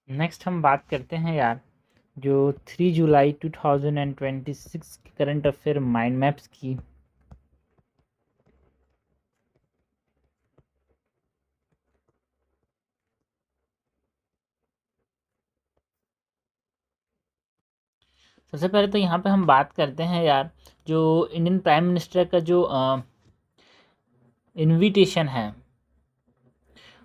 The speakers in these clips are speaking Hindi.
नेक्स्ट हम बात करते हैं यार जो 3 जुलाई 2026 की करंट अफेयर माइंड मैप्स की। सबसे पहले तो यहाँ पे हम बात करते हैं यार जो इंडियन प्राइम मिनिस्टर का जो इनविटेशन है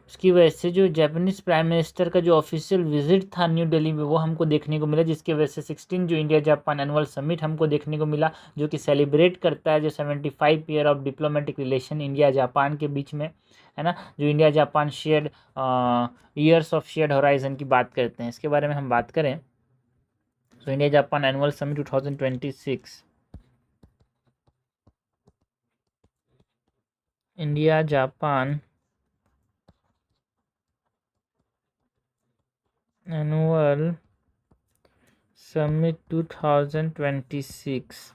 उसकी वजह से जो जापानीज़ प्राइम मिनिस्टर का जो ऑफिशियल विजिट था न्यू दिल्ली में वो हमको देखने को मिला, जिसकी वजह से 16 जो इंडिया जापान एनुअल समिट हमको देखने को मिला, जो कि सेलिब्रेट करता है जो 75 year of diplomatic relation India Japan के बीच में है ना, जो India Japan shared years of shared horizon की बात करते हैं। इसके बारे में हम बात करें तो India Japan annual summit 2026, India Japan annual summit 2026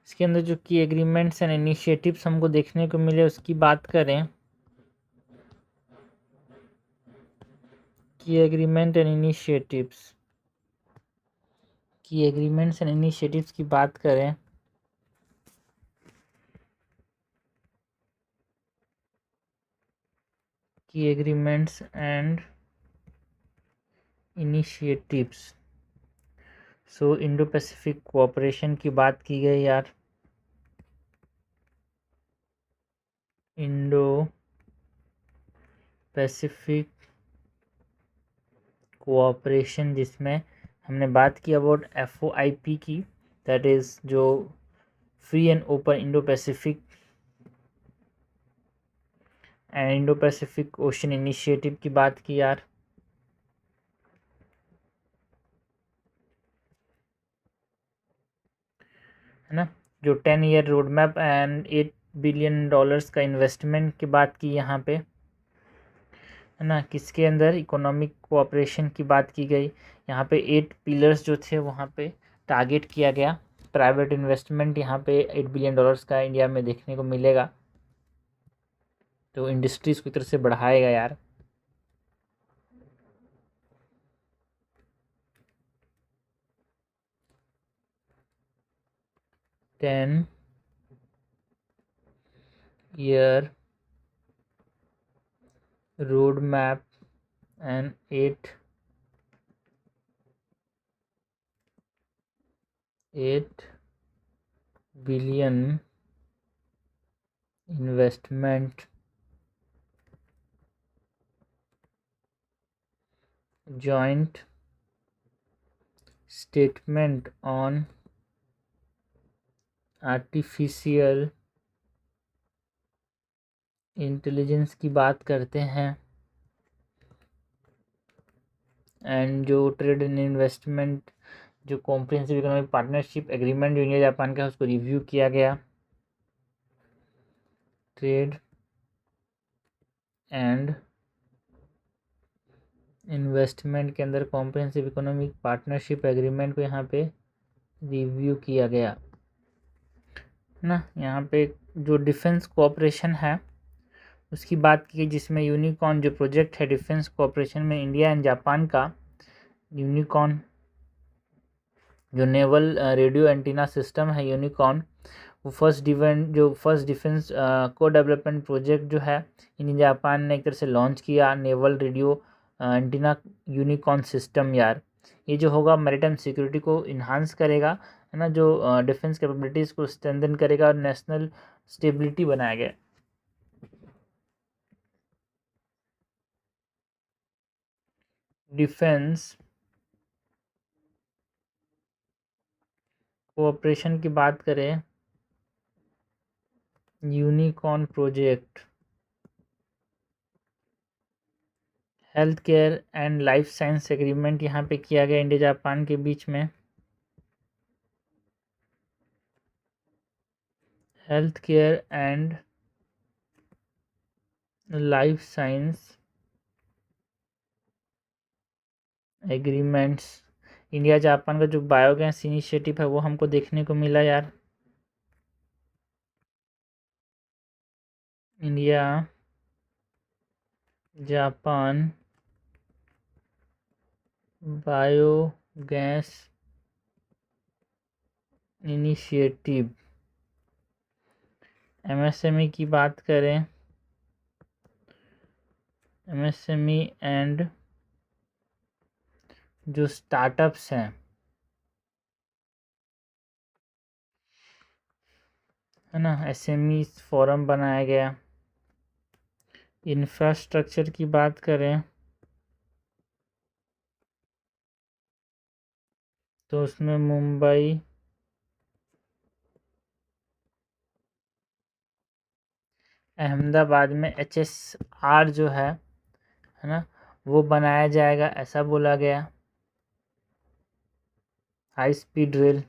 इसके अंदर जो की एग्रीमेंट्स एंड इनिशिएटिव्स हमको देखने को मिले उसकी बात करें, की एग्रीमेंट्स एंड इनिशिएटिव्स की बात करें की agreements and initiatives, so Indo Pacific cooperation की बात की गई यार, इंडो पैसिफिक कोऑपरेशन, जिसमें हमने बात की अबाउट FOIP की, दैट इज़ जो free and open Indo Pacific and Indo Pacific ocean initiative की बात की यार, है ना, जो 10 year road map and $8 billion का इन्वेस्टमेंट की बात की यहाँ पे, है ना, किसके अंदर इकोनॉमिक कोऑपरेशन की बात की गई। यहाँ पे 8 पिलर्स जो थे वहाँ पे टारगेट किया गया। प्राइवेट इन्वेस्टमेंट यहाँ पे $8 बिलियन का इंडिया में देखने को मिलेगा, तो इंडस्ट्रीज को एक तरह से बढ़ाएगा यार। Ten year road map and 8 billion investment joint statement on artificial intelligence की बात करते हैं, एंड जो ट्रेड एंड इन्वेस्टमेंट जो कॉम्प्रिहेंसिव इकोनॉमिक पार्टनरशिप एग्रीमेंट जो इंडिया जापान का है उसको रिव्यू किया गया। ट्रेड एंड इन्वेस्टमेंट के अंदर कॉम्प्रिहेंसिव इकोनॉमिक पार्टनरशिप एग्रीमेंट को यहाँ पे रिव्यू किया गया ना। यहाँ पे जो डिफेंस कोऑपरेशन है उसकी बात की, जिसमें यूनिकॉर्न जो प्रोजेक्ट है डिफेंस कोऑपरेशन में इंडिया एंड जापान का, यूनिकॉर्न जो नेवल रेडियो एंटीना सिस्टम है यूनिकॉर्न, वो फर्स्ट डिफेंस को डेवलपमेंट प्रोजेक्ट जो है इंडिया जापान ने एक तरह से लॉन्च किया, naval radio antenna unicorn system यार। ये जो होगा मैरिटाइम सिक्योरिटी को इन्हांस करेगा, है ना, जो डिफेंस कैपेबिलिटीज़ को स्ट्रेंथन करेगा और नेशनल स्टेबिलिटी बनाया गया। डिफेंस कोऑपरेशन की बात करें, unicorn project, health care and life science agreement यहाँ पे किया गया इंडिया जापान के बीच में। Health care and life science agreements India Japan का जो बायोगैस इनिशिएटिव है वो हमको देखने को मिला यार। India Japan biogas initiative, MSME की बात करें, एमएसएमई एंड जो स्टार्टअप्स हैं है ना, एसएमई फोरम बनाया गया। इंफ्रास्ट्रक्चर की बात करें तो उसमें मुंबई, अहमदाबाद में HSR जो है ना, वो बनाया जाएगा ऐसा बोला गया। हाई स्पीड रेल,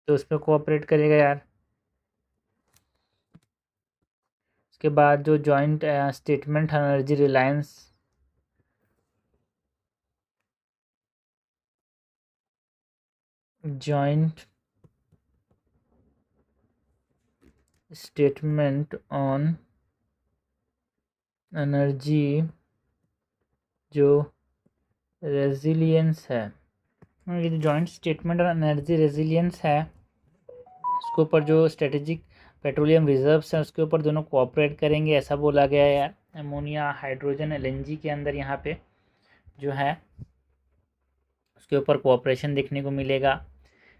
तो उस पर कोऑपरेट करेगा यार। उसके बाद जो joint statement energy Reliance, joint statement on energy जो रेजिलियंस है, ये जो joint statement on energy resilience है, उसके ऊपर जो स्ट्रेटेजिक पेट्रोलियम रिजर्व्स हैं उसके ऊपर दोनों कोऑपरेट करेंगे ऐसा बोला गया है यार। अमोनिया, हाइड्रोजन, एलएनजी के अंदर यहाँ पे जो है उसके ऊपर कोऑपरेशन देखने को मिलेगा,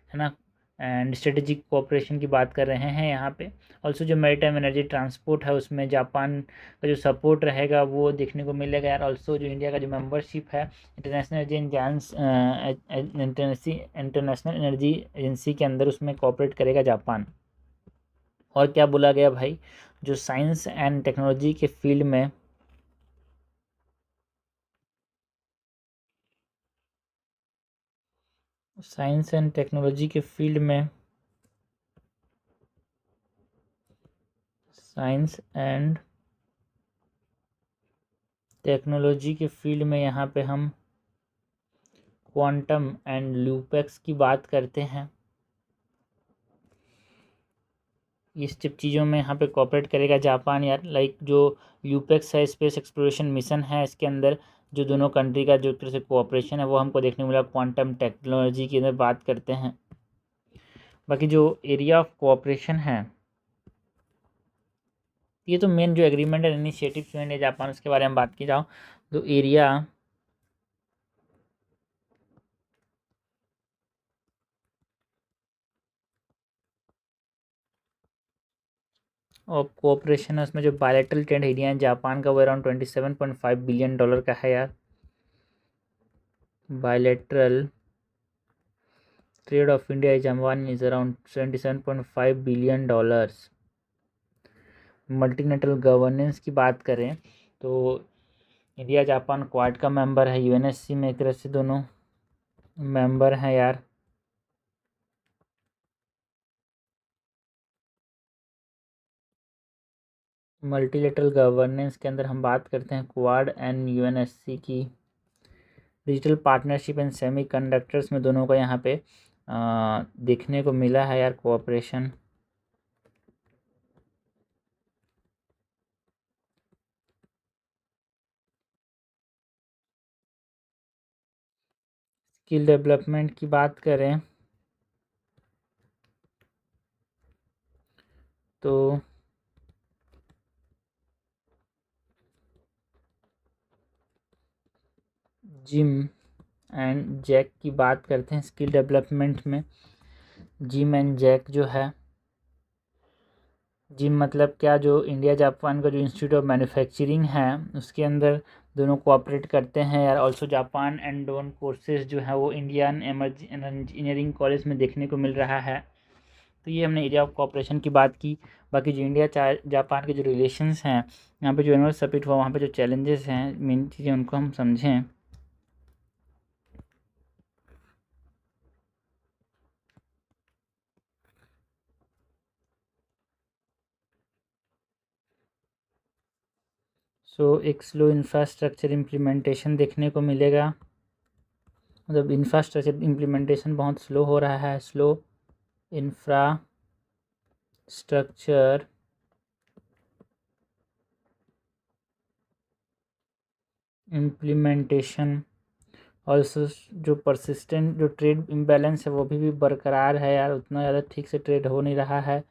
है ना। एंड स्ट्रेटेजिक कोऑपरेशन की बात कर रहे हैं यहाँ पे। ऑल्सो जो मैरीटाइम एनर्जी ट्रांसपोर्ट है उसमें जापान का जो सपोर्ट रहेगा वो देखने को मिलेगा यार। ऑल्सो जो इंडिया का जो मेंबरशिप है international energy international energy agency के अंदर, उसमें कोऑपरेट करेगा जापान। और क्या बोला गया भाई, जो साइंस एंड टेक्नोलॉजी के फील्ड में साइंस एंड टेक्नोलॉजी के फील्ड में साइंस एंड टेक्नोलॉजी के फील्ड में यहाँ पे हम क्वांटम एंड लूपेक्स की बात करते हैं। इस सब चीज़ों में यहाँ पे कोऑपरेट करेगा जापान यार। लाइक जो ल्यूपेक्स है, स्पेस एक्सप्लोरेशन मिशन है, इसके अंदर जो दोनों कंट्री का जो तरह से कोऑपरेशन है वो हमको देखने को मिला। क्वांटम टेक्नोलॉजी की अंदर बात करते हैं। बाकी जो एरिया ऑफ कोऑपरेशन है, ये तो मेन जो एग्रीमेंट एंड इनिशिएटिव जो इंडिया जापान, उसके बारे में बात की जाओ तो एरिया ऑफ कोऑपरेशन है, उसमें जो बायलैटरल ट्रेड एरिया है जापान का वो अराउंड $27.5 बिलियन का है यार। Bilateral trade off India Japan is around $27.5 billion. Multinational governance की बात करें तो इंडिया जापान क्वाड का मेंबर है, यूएनएससी में एक तरह से दोनों मेंबर हैं यार। मल्टीलेटरल गवर्नेंस के अंदर हम बात करते हैं क्वाड एंड यूएनएससी की। Digital partnership and semi conductors में दोनों का यहाँ पे देखने को मिला है यार कोऑपरेशन। स्किल डेवलपमेंट की बात करें तो जिम एंड जैक की बात करते हैं। स्किल डेवलपमेंट में जिम एंड जैक जो है, जिम मतलब क्या, जो इंडिया जापान का जो इंस्टीट्यूट ऑफ मैन्युफैक्चरिंग है उसके अंदर दोनों कोऑपरेट करते हैं यार। Also Japan and done courses जो है वो इंडियन इंजीनियरिंग कॉलेज में देखने को मिल रहा है। तो ये हमने एरिया ऑफ कोऑपरेशन की बात की। बाकी जो इंडिया जापान के जो रिलेशंस हैं, यहाँ पे जो एनुअल समिट हुआ वहाँ पे जो चैलेंजेस हैं, मेन चीज़ें उनको हम समझें। सो एक स्लो इंफ्रास्ट्रक्चर इम्प्लीमेंटेशन देखने को मिलेगा, मतलब इंफ्रास्ट्रक्चर इम्प्लीमेंटेशन बहुत स्लो हो रहा है। स्लो इंफ्रास्ट्रक्चर इम्प्लीमेंटेशन और जो परसिस्टेंट जो ट्रेड इम्बैलेंस है वो भी बरकरार है यार, उतना ज़्यादा ठीक से ट्रेड हो नहीं रहा है।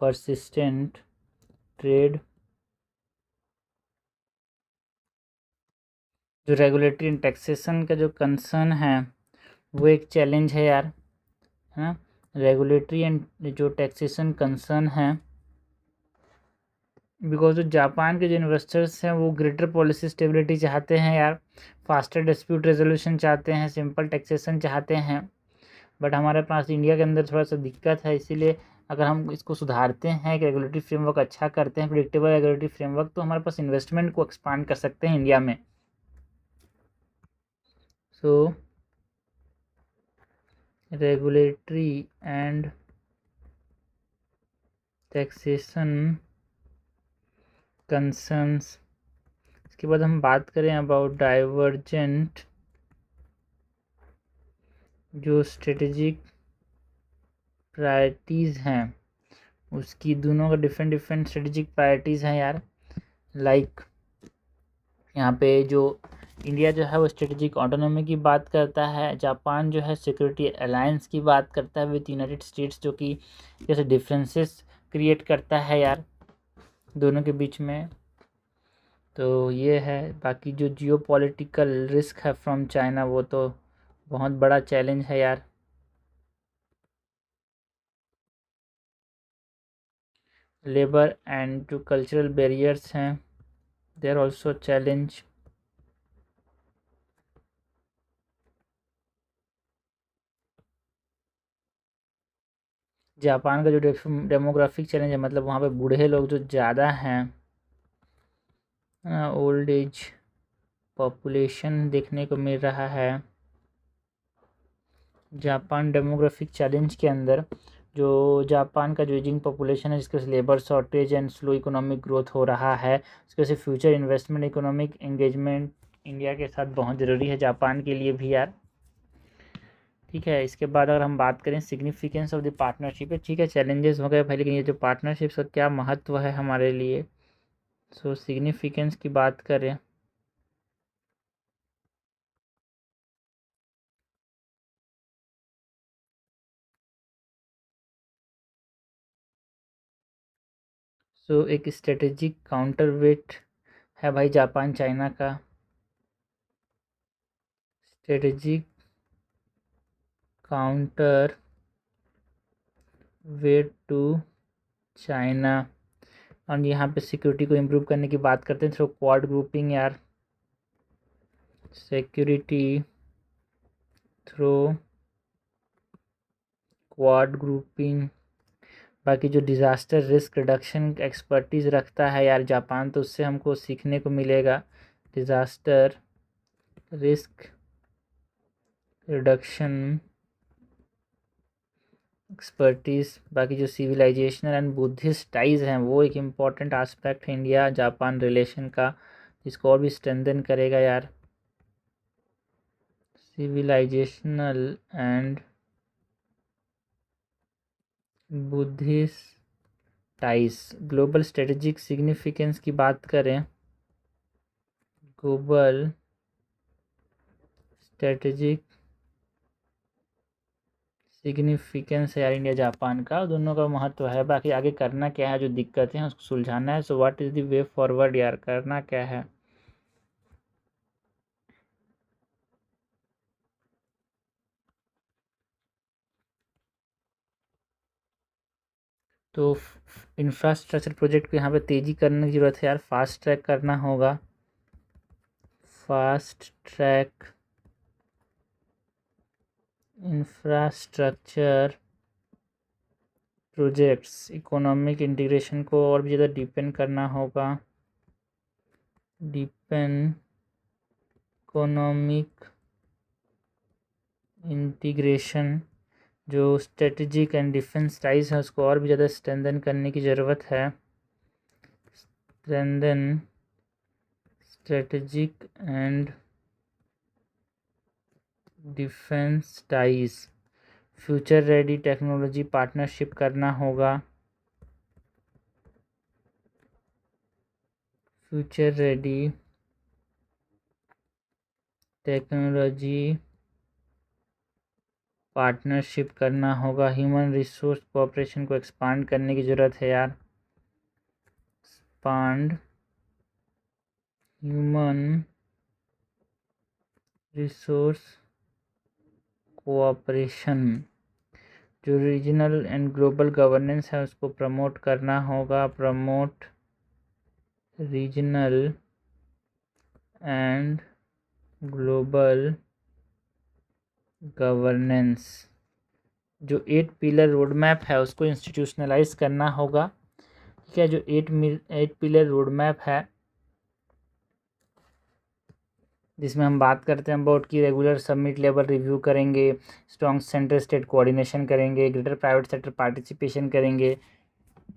परसिस्टेंट ट्रेड, जो रेगुलेटरी एंड टैक्सेशन का जो कंसर्न है वो एक चैलेंज है यार, है ना। रेगुलेटरी एंड जो टैक्सेशन कंसर्न है, बिकॉज जो जापान के जो इन्वेस्टर्स हैं वो ग्रेटर पॉलिसी स्टेबिलिटी चाहते हैं यार, फास्टर डिस्प्यूट रेजोल्यूशन चाहते हैं, सिंपल टैक्सेशन चाहते हैं। बट हमारे पास इंडिया के अंदर थोड़ा सा दिक्कत है, इसीलिए अगर हम इसको सुधारते हैं कि रेगुलेटरी फ्रेमवर्क अच्छा करते हैं, प्रिडिक्टेबल रेगुलेटरी फ्रेमवर्क, तो हमारे पास इन्वेस्टमेंट को एक्सपांड कर सकते हैं इंडिया में। सो रेगुलेटरी एंड टैक्सेशन कंसर्न्स। इसके बाद हम बात करें अबाउट डाइवर्जेंट जो स्ट्रेटेजिक प्रायोरिटीज़ हैं, उसकी दोनों का डिफरेंट स्ट्रेटेजिक प्रायोरिटीज़ हैं यार। लाइक यहाँ पे जो इंडिया जो है वो स्ट्रेटेजिक ऑटोनॉमी की बात करता है, जापान जो है सिक्योरिटी अलायंस की बात करता है विद यूनाइटेड स्टेट्स, जो कि जैसे डिफरेंसेस क्रिएट करता है यार दोनों के बीच में। तो ये है, बाकी जो जियोपॉलिटिकल रिस्क है फ्रॉम चाइना वो तो बहुत बड़ा चैलेंज है यार। लेबर एंड जो कल्चरल बैरियर्स हैं they are also challenge. Japan का जो डेमोग्राफिक चैलेंज है, मतलब वहाँ पे बूढ़े लोग जो ज़्यादा हैं, ओल्ड एज पॉपुलेशन देखने को मिल रहा है। जापान डेमोग्राफिक चैलेंज के अंदर जो जापान का जो एजिंग पॉपुलेशन है, जिसकी वजह से labour shortage and slow economic growth हो रहा है, उसकी वजह से future investment economic engagement India के साथ बहुत ज़रूरी है जापान के लिए भी यार। ठीक है, इसके बाद अगर हम बात करें सिग्निफिकेंस ऑफ द पार्टनरशिप है, ठीक है चैलेंजेस हो गए भाई, लेकिन ये जो पार्टनरशिप का क्या महत्व है हमारे लिए। सो सिग्निफिकेंस की बात करें, सो एक स्ट्रेटेजिक काउंटर वेट है भाई जापान चाइना का। Strategic counterweight to China, और यहाँ पे सिक्योरिटी को इम्प्रूव करने की बात करते हैं थ्रू क्वाड ग्रुपिंग यार, सिक्योरिटी थ्रू क्वाड ग्रुपिंग। बाकी जो डिज़ास्टर रिस्क रिडक्शन एक्सपर्टीज़ रखता है यार जापान, तो उससे हमको सीखने को मिलेगा डिज़ास्टर रिस्क रिडक्शन एक्सपर्टीज़। बाकी जो सिविलाइजेशनल एंड बुद्धिस्ट टाइज हैं वो एक इम्पॉर्टेंट आस्पेक्ट है इंडिया जापान रिलेशन का, जिसको और भी स्ट्रेंथन करेगा यार। Civilisational and Buddhist ties. Global strategic significance की बात करें, ग्लोबल स्ट्रेटेजिक सिग्निफिकेंस है यार इंडिया जापान का, दोनों का महत्व है। बाकी आगे करना क्या है, जो दिक्कतें हैं उसको सुलझाना है। So what is the way forward यार, करना क्या है। तो इंफ्रास्ट्रक्चर प्रोजेक्ट को यहाँ पे तेज़ी करने की ज़रूरत है यार, फास्ट ट्रैक करना होगा। Fast track infrastructure projects, economic integration को और भी ज़्यादा डीपेन करना होगा। डीपेन इकोनॉमिक इंटीग्रेशन, जो स्ट्रेटजिक एंड डिफेंस टाइज है उसको और भी ज़्यादा स्ट्रेंथन करने की ज़रूरत है। Strengthen strategic and defence ties, future ready technology partnership करना होगा, फ्यूचर रेडी टेक्नोलॉजी पार्टनरशिप करना होगा। ह्यूमन रिसोर्स कोऑपरेशन को एक्सपांड करने की ज़रूरत है यार, एक्सपांड ह्यूमन रिसोर्स कोऑपरेशन। जो रीजनल एंड ग्लोबल गवर्नेंस है उसको प्रमोट करना होगा, promote regional and global governance. जो 8 पिलर रोड मैप है उसको इंस्टीट्यूशनलाइज करना होगा। ठीक है, जो 8 पिलर रोड मैप है जिसमें हम बात करते हैं अबाउट की रेगुलर समिट लेवल रिव्यू करेंगे, स्ट्रॉन्ग सेंट्रल स्टेट कोऑर्डिनेशन करेंगे, ग्रेटर प्राइवेट सेक्टर पार्टिसिपेशन करेंगे,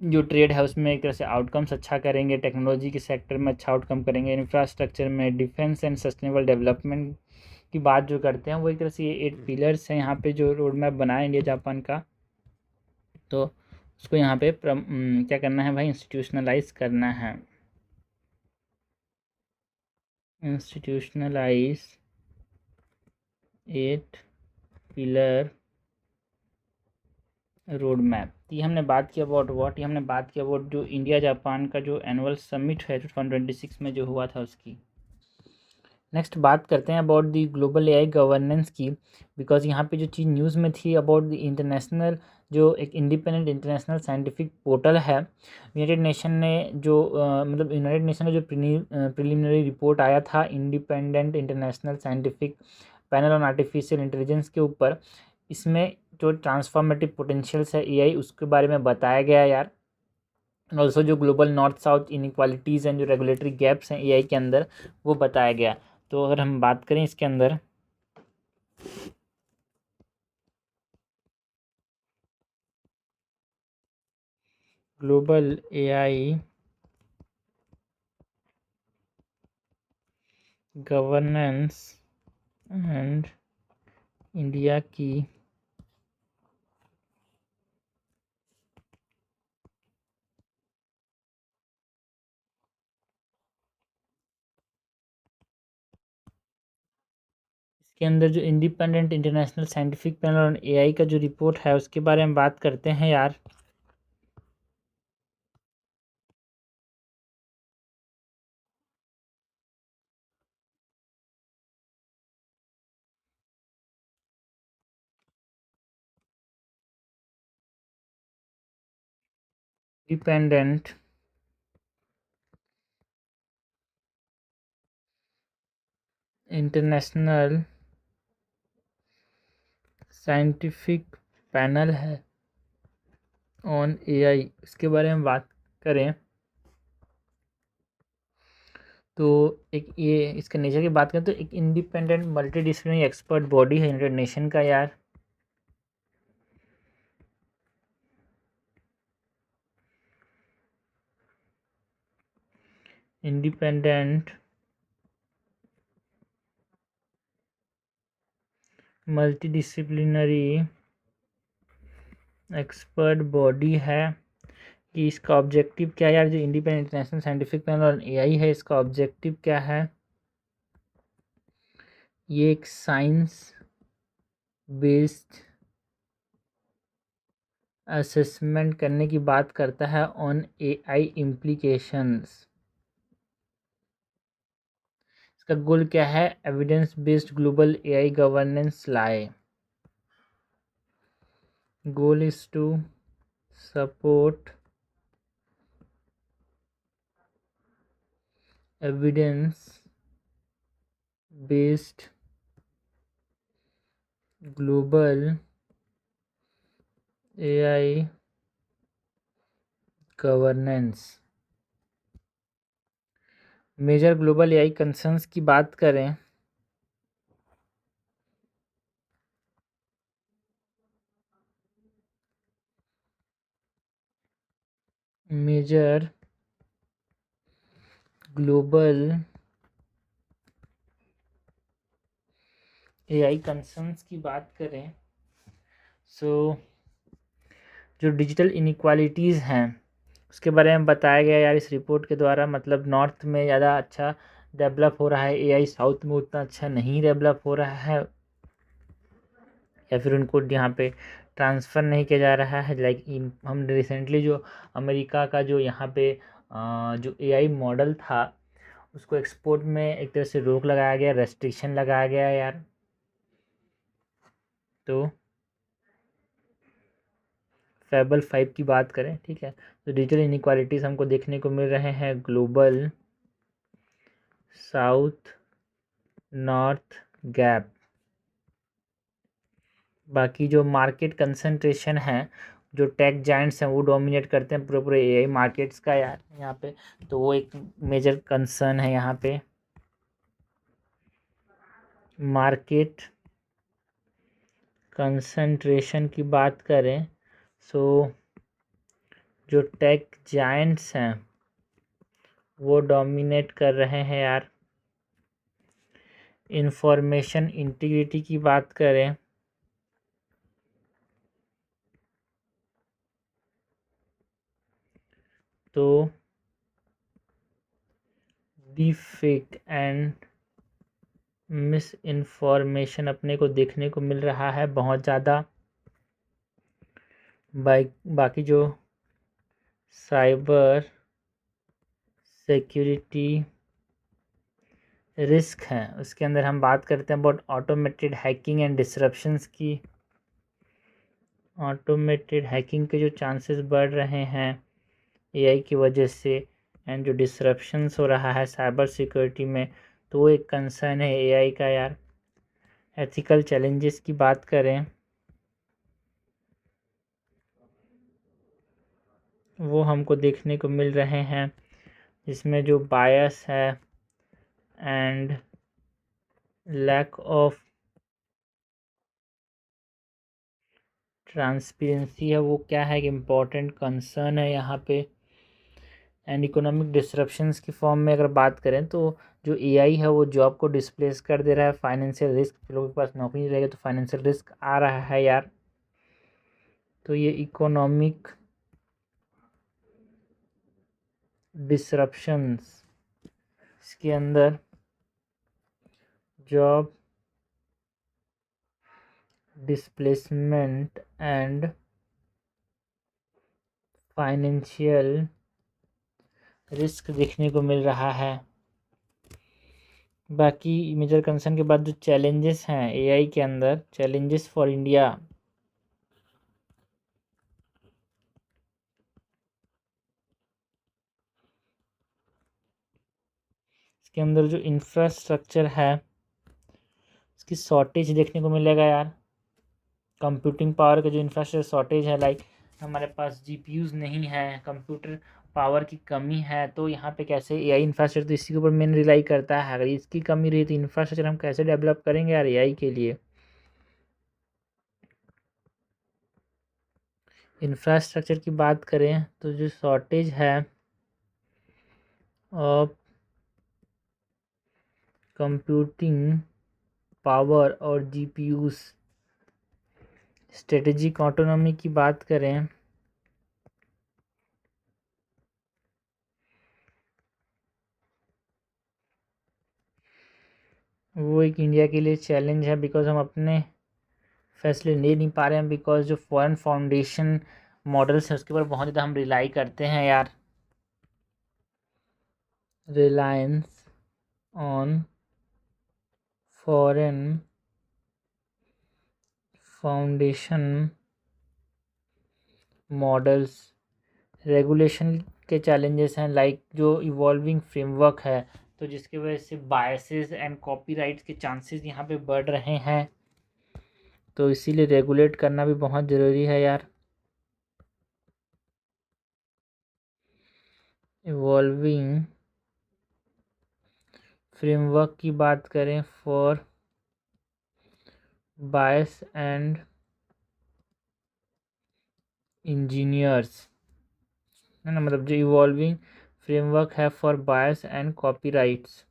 जो ट्रेड है उसमें एक तरह से आउटकम्स अच्छा करेंगे, टेक्नोलॉजी के सेक्टर में अच्छा आउटकम करेंगे, इंफ्रास्ट्रक्चर में, डिफेंस एंड सस्टेनेबल डेवलपमेंट की बात जो करते हैं वो एक तरह से ये 8 पिलर्स हैं यहाँ पे जो रोड मैप बनाया इंडिया जापान का। तो उसको यहाँ पे क्या करना है भाई, इंस्टीट्यूशनलाइज करना है, इंस्टीट्यूशनलाइज 8 पिलर रोड मैप। ये हमने बात किया अबाउट व्हाट, ये हमने बात किया अबाउट जो इंडिया जापान का जो एनुअल समिट है 2026 में जो हुआ था उसकी। नेक्स्ट बात करते हैं about the global AI governance की, बिकॉज यहाँ पे जो चीज़ न्यूज़ में थी अबाउट द इंटरनेशनल, जो एक इंडिपेंडेंट इंटरनेशनल साइंटिफिक पोर्टल है यूनाइटेड नेशन ने जो मतलब यूनाइटेड नेशन का जो प्रिलिमिनरी रिपोर्ट आया था independent international scientific panel on artificial intelligence के ऊपर, इसमें जो ट्रांसफॉर्मेटिव पोटेंशियल्स है एआई उसके बारे में बताया गया यार। ऑल्सो जो global north south inequalities and जो रेगुलेटरी गैप्स हैं एआई के अंदर वो बताया गया। तो अगर हम बात करें इसके अंदर global AI governance and India की इसके अंदर जो independent international scientific panel on AI का जो रिपोर्ट है उसके बारे में बात करते हैं यार। इंडिपेंडेंट इंटरनेशनल साइंटिफिक पैनल है ऑन एआई, इसके बारे में बात करें तो एक ये इसके नेचर की बात करें तो एक इंडिपेंडेंट मल्टीडिसिप्लिनरी एक्सपर्ट बॉडी है यूनाइटेड नेशन का यार। इंडिपेंडेंट मल्टीडिसिप्लिनरी एक्सपर्ट बॉडी है कि इसका ऑब्जेक्टिव क्या है यार, जो इंडिपेंडेंट इंटरनेशनल साइंटिफिक पैनल और एआई है इसका ऑब्जेक्टिव क्या है। ये एक साइंस बेस्ड असेसमेंट करने की बात करता है ऑन एआई इम्प्लीकेशंस। इसका गोल क्या है, evidence based global AI governance लाए। Goal is to support evidence based global AI governance. Major global AI concerns की बात करें मेजर ग्लोबल एआई कंसर्न्स की बात करें सो जो डिजिटल इनइक्वालिटीज़ हैं उसके बारे में बताया गया यार इस रिपोर्ट के द्वारा। मतलब नॉर्थ में ज़्यादा अच्छा डेवलप हो रहा है एआई, साउथ में उतना अच्छा नहीं डेवलप हो रहा है, या फिर उनको यहाँ पे ट्रांसफ़र नहीं किया जा रहा है। लाइक हम रिसेंटली जो अमेरिका का जो यहाँ पे जो एआई मॉडल था उसको एक्सपोर्ट में एक तरह से रोक लगाया गया, रेस्ट्रिक्शन लगाया गया यार। तो फेबल 5 की बात करें, ठीक है, तो डिजिटल इनइक्वालिटीज़ हमको देखने को मिल रहे हैं ग्लोबल साउथ नॉर्थ गैप। बाकी जो मार्केट कंसंट्रेशन है, जो टेक जायंट्स हैं वो डोमिनेट करते हैं पूरे पूरे एआई मार्केट्स का यार यहाँ पे, तो वो एक मेजर कंसर्न है यहाँ पे। मार्केट कंसंट्रेशन की बात करें सो जो टेक जायंट्स हैं वो डोमिनेट कर रहे हैं यार। इंफॉर्मेशन इंटीग्रिटी की बात करें तो डीफेक एंड मिस इन्फॉर्मेशन अपने को देखने को मिल रहा है बहुत ज़्यादा। बाकी जो साइबर सिक्योरिटी रिस्क हैं उसके अंदर हम बात करते हैं about automated hacking and disruptions की। ऑटोमेटेड हैकिंग के जो चांसेस बढ़ रहे हैं एआई की वजह से, एंड जो डिसरप्शंस हो रहा है साइबर सिक्योरिटी में, तो वो एक कंसर्न है एआई का यार। एथिकल चैलेंजेस की बात करें वो हमको देखने को मिल रहे हैं, जिसमें जो बायस है एंड लैक ऑफ ट्रांसपेरेंसी है वो क्या है, एक इम्पॉर्टेंट कंसर्न है यहाँ पे। एंड इकोनॉमिक डिसरप्शंस की फॉर्म में अगर बात करें तो जो एआई है वो जॉब को डिस्प्लेस कर दे रहा है, फाइनेंशियल रिस्क, लोगों के पास नौकरी नहीं रहेगा तो फाइनेंशियल रिस्क आ रहा है यार। तो ये इकोनॉमिक डिसरप्शंस इसके अंदर job displacement and financial risk देखने को मिल रहा है। बाकी मेजर कंसर्न के बाद जो चैलेंजेस हैं एआई के अंदर, चैलेंजेस फॉर इंडिया, इसके अंदर जो इंफ्रास्ट्रक्चर है इसकी शॉर्टेज देखने को मिलेगा यार। कंप्यूटिंग पावर का जो इंफ्रास्ट्रक्चर शॉर्टेज है, लाइक हमारे पास जीपीयूज नहीं है, कंप्यूटर पावर की कमी है, तो यहाँ पे कैसे एआई इंफ्रास्ट्रक्चर, तो इसी के ऊपर मेन रिलाई करता है। अगर इसकी कमी रही तो इंफ्रास्ट्रक्चर हम कैसे डेवलप करेंगे यार एआई के लिए। इंफ्रास्ट्रक्चर की बात करें तो जो शॉर्टेज है ऑफ कंप्यूटिंग पावर और जीपीयूज, स्ट्रेटेजिक ऑटोनॉमी की बात करें वो एक इंडिया के लिए चैलेंज है, बिकॉज हम अपने फैसले ले नहीं पा रहे हैं, बिकॉज जो फॉरेन फाउंडेशन मॉडल्स है उसके ऊपर बहुत ज़्यादा हम रिलाई करते हैं यार। Reliance on foreign foundation models, regulation के चैलेंजेस हैं, लाइक जो इवॉल्विंग फ्रेमवर्क है, तो जिसकी वजह से बायसेस एंड कॉपीराइट्स के चांसेस यहाँ पे बढ़ रहे हैं, तो इसीलिए रेगुलेट करना भी बहुत ज़रूरी है यार। इवॉल्विंग फ्रेमवर्क की बात करें फॉर बायस एंड इंजीनियर्स, है ना, मतलब जो इवॉल्विंग फ्रेमवर्क है for bias and copyrights,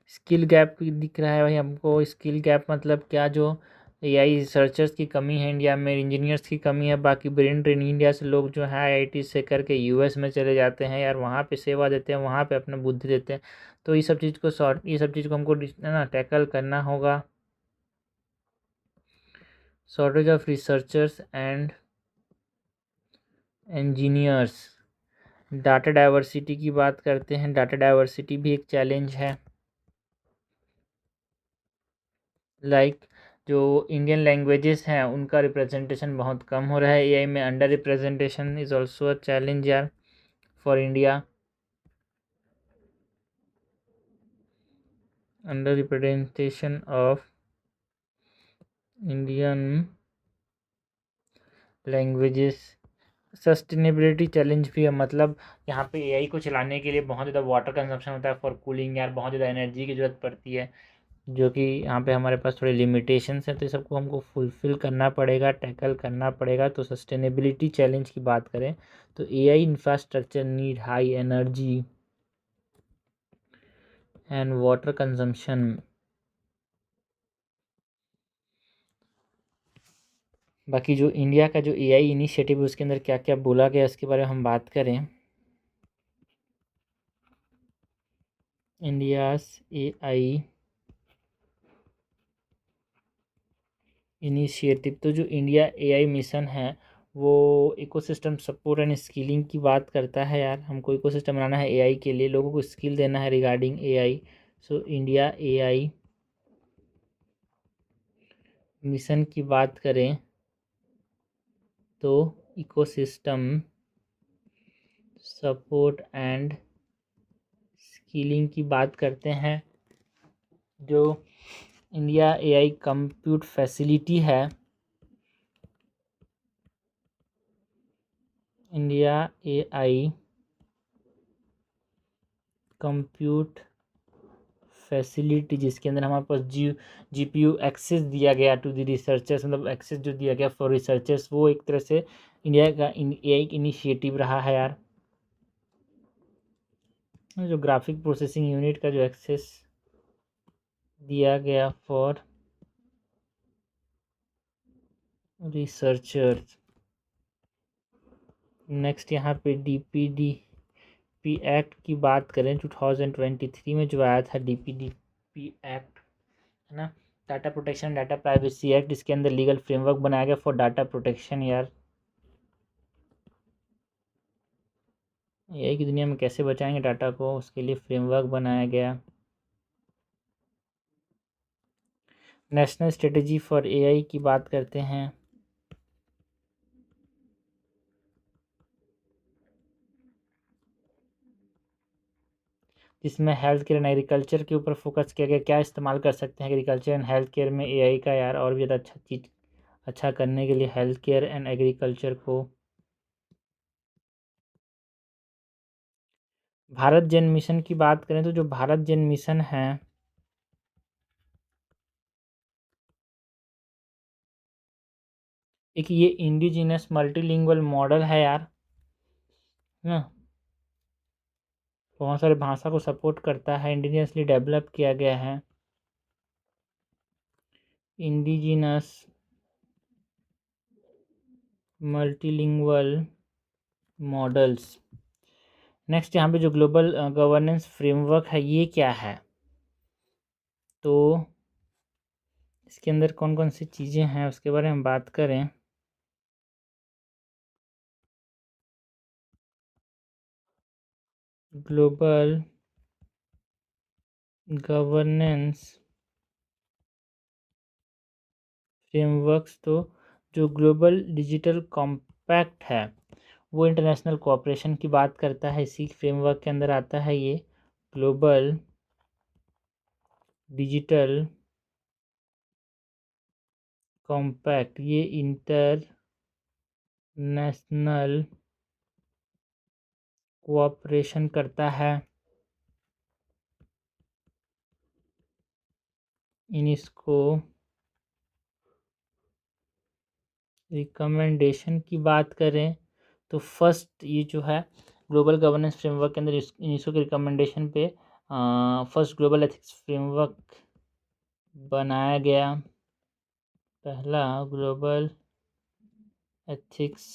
skill gap दिख रहा है भाई हमको। स्किल गैप मतलब क्या, जो एआई रिसर्चर्स की कमी है इंडिया में, इंजीनियर्स की कमी है। बाकी ब्रेन ड्रेन इंडिया से लोग जो है आईआईटी से करके यूएस में चले जाते हैं यार, वहाँ पे सेवा देते हैं, वहाँ पे अपना बुद्धि देते हैं। तो ये सब चीज़ को ये सब चीज़ को हमको ना टैकल करना होगा। Shortage of researchers and engineers. Data diversity की बात करते हैं, डाटा डाइवर्सिटी भी एक चैलेंज है। जो इंडियन लैंग्वेजेस हैं उनका रिप्रेजेंटेशन बहुत कम हो रहा है एआई में। Under representation is also a challenge यार for India. Under representation of Indian languages. Sustainability challenge भी है, मतलब यहाँ पे एआई को चलाने के लिए बहुत ज़्यादा वाटर कंजप्शन होता है फॉर कूलिंग यार, बहुत ज़्यादा एनर्जी की ज़रूरत पड़ती है, जो कि यहाँ पे हमारे पास थोड़ी लिमिटेशंस है। तो ये सबको हमको फुलफ़िल करना पड़ेगा, टैकल करना पड़ेगा। तो सस्टेनेबिलिटी चैलेंज की बात करें तो AI infrastructure need high energy and water consumption. बाकी जो इंडिया का जो एआई इनिशिएटिव है उसके अंदर क्या क्या बोला गया इसके बारे में हम बात करें। इंडियाज एआई इनिशिएटिव, तो जो इंडिया एआई मिशन है वो इकोसिस्टम सपोर्ट एंड स्किलिंग की बात करता है यार। हमको इकोसिस्टम बनाना है एआई के लिए, लोगों को स्किल देना है regarding AI. So India AI mission की बात करें तो इकोसिस्टम सपोर्ट एंड स्किलिंग की बात करते हैं। जो इंडिया एआई कंप्यूट फैसिलिटी है, इंडिया एआई कंप्यूट फैसिलिटी, जिसके अंदर हमारे पास जीपीयू एक्सेस दिया गया टू द रिसर्चर्स, मतलब एक्सेस जो दिया गया फॉर रिसर्चर्स, वो एक तरह से इंडिया का एआई इनिशिएटिव रहा है यार। जो ग्राफिक प्रोसेसिंग यूनिट का जो एक्सेस दिया गया फॉर रिसर्चर्स। नेक्स्ट यहाँ पे डीपीडीपी एक्ट की बात करें 2023 में जो आया था डीपीडीपी एक्ट, है ना, data protection data privacy act. इसके अंदर लीगल फ्रेमवर्क बनाया गया फॉर डाटा प्रोटेक्शन यार। एआई की दुनिया में कैसे बचाएंगे डाटा को, उसके लिए फ्रेमवर्क बनाया गया। नेशनल स्ट्रेटजी फॉर एआई की बात करते हैं। जिसमें हेल्थ केयर एंड एग्रीकल्चर के ऊपर फोकस किया गया, क्या इस्तेमाल कर सकते हैं एग्रीकल्चर एंड हेल्थ केयर में एआई का यार, और भी ज़्यादा अच्छा चीज़ अच्छा करने के लिए हेल्थ केयर एंड एग्रीकल्चर को। भारत जन मिशन की बात करें तो जो भारत जन मिशन है एक ये इंडिजिनस मल्टीलिंगुअल मॉडल है यार, है ना, बहुत सारे भाषा को सपोर्ट करता है, इंडिजिनसली डेवलप किया गया है। Indigenous multilingual models. नेक्स्ट यहाँ पे जो ग्लोबल गवर्नेंस फ्रेमवर्क है ये क्या है, तो इसके अंदर कौन कौन सी चीज़ें हैं उसके बारे में बात करें। ग्लोबल गवर्नेंस फ्रेमवर्क्स, तो जो ग्लोबल डिजिटल कॉम्पैक्ट है वो इंटरनेशनल कोऑपरेशन की बात करता है, इसी फ्रेमवर्क के अंदर आता है ये ग्लोबल डिजिटल कॉम्पैक्ट। ये इंटरनेशनल कोऑपरेशन करता है। इसको रिकमेंडेशन की बात करें तो फर्स्ट ये जो है ग्लोबल गवर्नेंस फ्रेमवर्क के अंदर यूनेस्को के रिकमेंडेशन पे फर्स्ट ग्लोबल एथिक्स फ्रेमवर्क बनाया गया, पहला ग्लोबल एथिक्स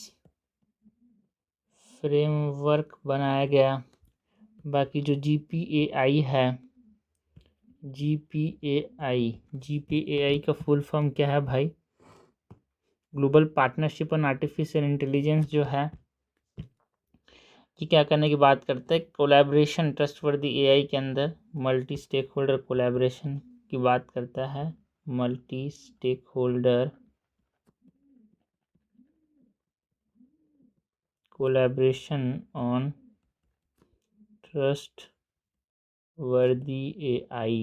फ्रेमवर्क बनाया गया। बाकी जो GPAI है, GPAI का फुल फॉर्म क्या है भाई? Global partnership on artificial intelligence जो है कि क्या करने की बात करता है? कोलैबोरेशन ट्रस्टवर्दी AI के अंदर मल्टी स्टेक होल्डर कोलैबोरेशन की बात करता है। Multi stakeholder collaboration on trustworthy AI।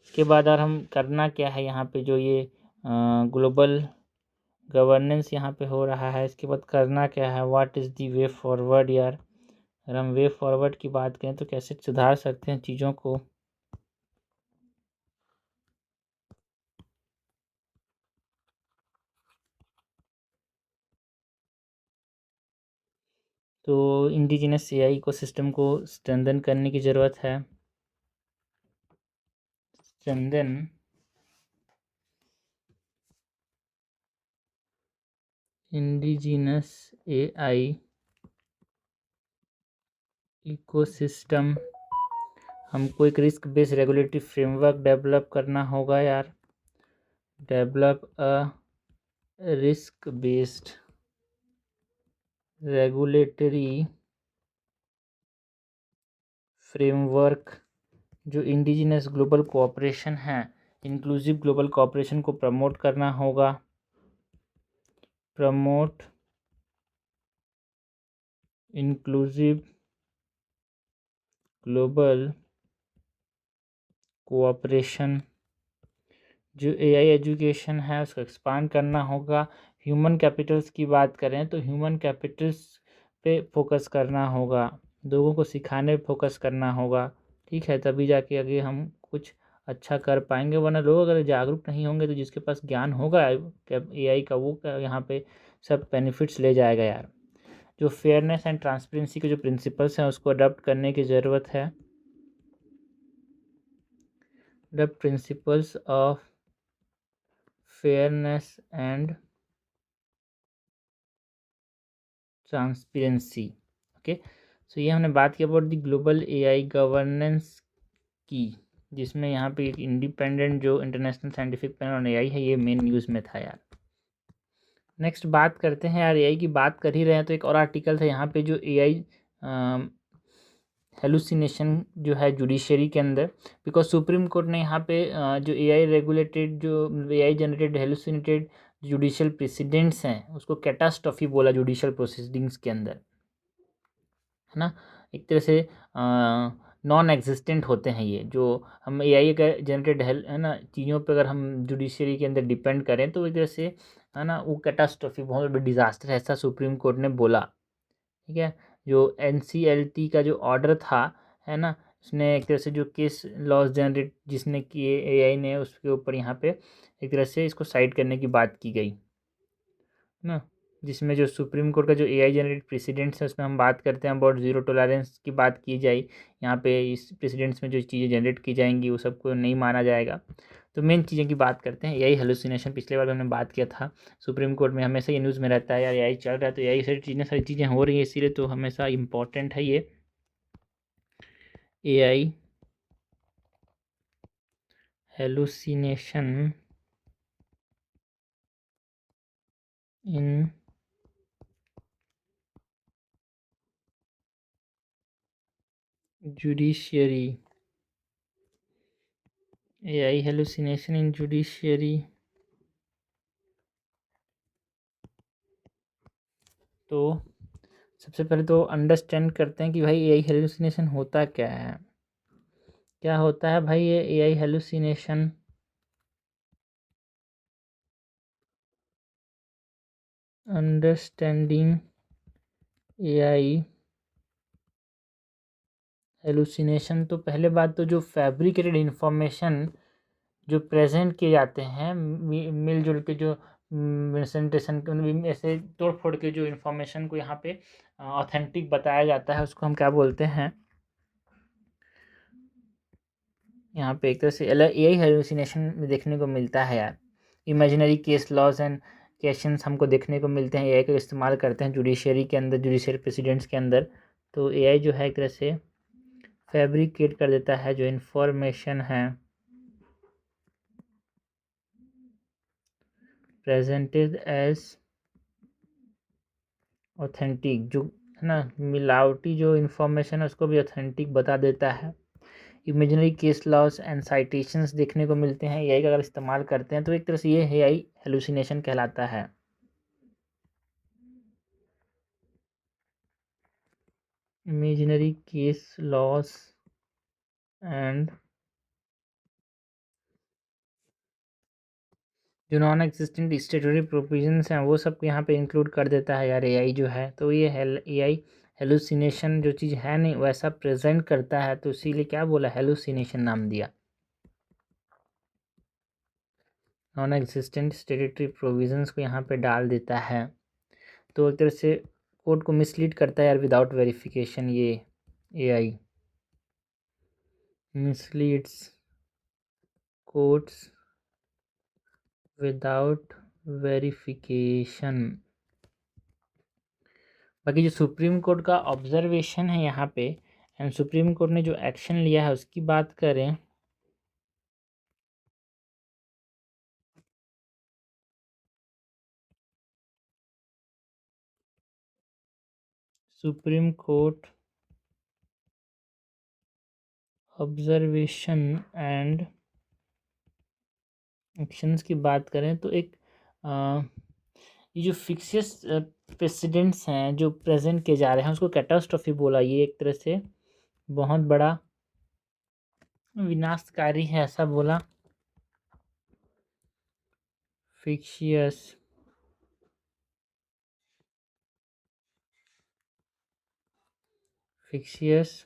इसके बाद और हम करना क्या है यहाँ पे? जो ये ग्लोबल गवर्नेंस यहाँ पे हो रहा है, इसके बाद करना क्या है? What is the way forward यार? अगर हम वे फॉरवर्ड की बात करें तो कैसे सुधार सकते हैं चीज़ों को? तो इंडिजिनस AI इकोसिस्टम को स्ट्रेंथन करने की ज़रूरत है। Strengthen indigenous AI ecosystem. हमको एक risk based regulatory framework develop करना होगा यार। Develop a risk based regulatory framework जो इंडिजिनस ग्लोबल कोऑपरेशन है, इंक्लूसिव ग्लोबल कोऑपरेशन को प्रमोट करना होगा। Promote inclusive global cooperation. जो AI एजुकेशन है उसको एक्सपांड करना होगा। ह्यूमन कैपिटल्स की बात करें तो ह्यूमन कैपिटल्स पे फोकस करना होगा, लोगों को सिखाने पे फोकस करना होगा। ठीक है, तभी जाके आगे हम कुछ अच्छा कर पाएंगे, वरना लोग अगर जागरूक नहीं होंगे तो जिसके पास ज्ञान होगा AI का वो यहाँ पे सब बेनिफिट्स ले जाएगा यार। जो फेयरनेस एंड ट्रांसपेरेंसी के जो प्रिंसिपल्स हैं उसको अडॉप्ट करने की ज़रूरत है। The principles of fairness and transparency. Okay, so ये हमने बात की about the global AI governance की, जिसमें यहाँ पे एक इंडिपेंडेंट जो international scientific panel on AI है ये मेन न्यूज़ में था यार। नेक्स्ट बात करते हैं यार, AI की बात कर ही रहे हैं तो एक और आर्टिकल था यहाँ पे जो AI हेलुसिनेशन जो है जुडिशरी के अंदर, बिकॉज सुप्रीम कोर्ट ने यहाँ पे जो AI रेगुलेटेड जो AI जनरेटेड हेलुसिनेटेड जुडिशियल प्रेसिडेंट्स हैं उसको कैटास्ट्रॉफी बोला जुडिशियल प्रोसीडिंग्स के अंदर, है ना। एक तरह से नॉन एग्जिस्टेंट होते हैं ये जो हम AI का जनरेटेड है ना चीज़ों पे अगर हम जुडिशरी के अंदर डिपेंड करें तो एक तरह से है ना वो कैटास्ट्रॉफी बहुत बड़ी डिज़ास्टर है, ऐसा सुप्रीम कोर्ट ने बोला। ठीक है, जो NCLT का जो ऑर्डर था है ना, उसने एक तरह से जो केस लॉस जनरेट जिसने किए AI ने उसके ऊपर यहाँ पे एक तरह से इसको साइड करने की बात की गई ना, जिसमें जो सुप्रीम कोर्ट का जो AI जनरेटेड प्रेसिडेंट्स है उसमें हम बात करते हैं अबाउट ज़ीरो टॉलरेंस की बात की जाए। यहाँ पे इस प्रेसिडेंट्स में जो चीज़ें जनरेट की जाएंगी वो सबको नहीं माना जाएगा। तो मेन चीज़ें की बात करते हैं। AI हेलुसिनेशन पिछले बार हमने बात किया था, सुप्रीम कोर्ट में हमेशा ये न्यूज़ में रहता है यार AI चल रहा है तो AI सारी चीज़ें हो रही है, इसीलिए तो हमेशा इम्पॉर्टेंट है ये AI हेलुसिनेशन इन जुडिशियरी। AI हेलुसिनेशन इन जुडिशियरी। तो सबसे पहले तो अंडरस्टैंड करते हैं कि भाई AI हेलुसिनेशन होता क्या है। क्या होता है भाई ये AI hallucination? Understanding AI hallucination, तो पहले बात तो जो फैब्रिकेटेड इंफॉर्मेशन जो प्रेजेंट किए जाते हैं मिलजुल के जो प्रेजेंटेशन ऐसे तोड़ फोड़ के जो इन्फॉर्मेशन को यहाँ पे ऑथेंटिक बताया जाता है उसको हम क्या बोलते हैं? यहाँ पे एक तरह से एआई हेलुसिनेशन में देखने को मिलता है यार। Imaginary case laws and questions हमको देखने को मिलते हैं, एआई का इस्तेमाल करते हैं जुडिशरी के अंदर, जुडिशरी प्रेसिडेंट्स के अंदर। तो एआई जो है एक तरह से फैब्रिकेट कर देता है जो इन्फॉर्मेशन है प्रेजेंटेड एज ऑथेंटिक, जो है ना मिलावटी जो इन्फॉर्मेशन है उसको भी ऑथेंटिक बता देता है। Imaginary case laws and citations देखने को मिलते हैं एआई का अगर इस्तेमाल करते हैं, तो एक तरह से ये एआई हेलुसिनेशन कहलाता है। इमेजिनरी केस लॉस एंड जो नॉन एग्जिस्टेंट स्टेटरी प्रोविजंस हैं वो सब यहाँ पे इंक्लूड कर देता है यार एआई जो है। तो ये एआई हेलुसिनेशन जो चीज़ है नहीं वैसा प्रेजेंट करता है, तो इसीलिए क्या बोला, हेलुसिनेशन नाम दिया। नॉन एग्जिस्टेंट स्टेटरी प्रोविजंस को यहाँ पे डाल देता है, तो एक तरह से कोड को मिसलीड करता है यार विदाउट वेरिफिकेशन। ये एआई मिसलीड्स कोड्स विदाउट वेरिफिकेशन। बाकी जो सुप्रीम कोर्ट का ऑब्जर्वेशन है यहाँ पे, एंड सुप्रीम कोर्ट ने जो एक्शन लिया है उसकी बात करें, supreme court observation and actions की बात करें तो एक ये जो फिक्सियस प्रेसिडेंट्स हैं जो प्रेजेंट किए जा रहे हैं उसको कैटास्ट्रॉफी बोला। ये एक तरह से बहुत बड़ा विनाशकारी है ऐसा बोला। फिक्सियस फिक्सियस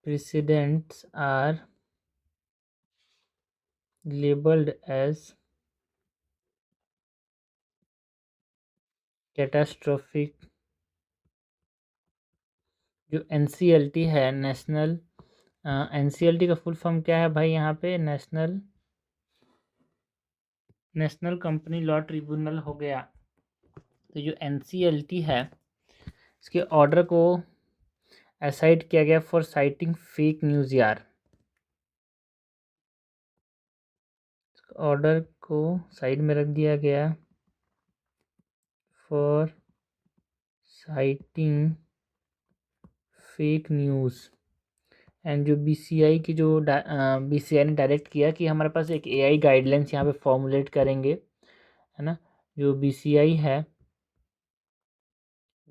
precedents are labeled as catastrophic। जो एनसीएलटी है, नेशनल एनसीएलटी का फुल फॉर्म क्या है भाई, यहाँ पे नेशनल कंपनी लॉ ट्रिब्यूनल हो गया। तो जो एनसीएलटी है इसके ऑर्डर को असाइड किया गया फॉर साइटिंग फेक न्यूज़ यार। ऑर्डर को साइड में रख दिया गया for citing fake news. And जो बीसीआई की जो बीसीआई ने डायरेक्ट किया कि हमारे पास एक एआई गाइडलाइंस यहाँ पे फॉर्मुलेट करेंगे, है ना। जो बीसीआई है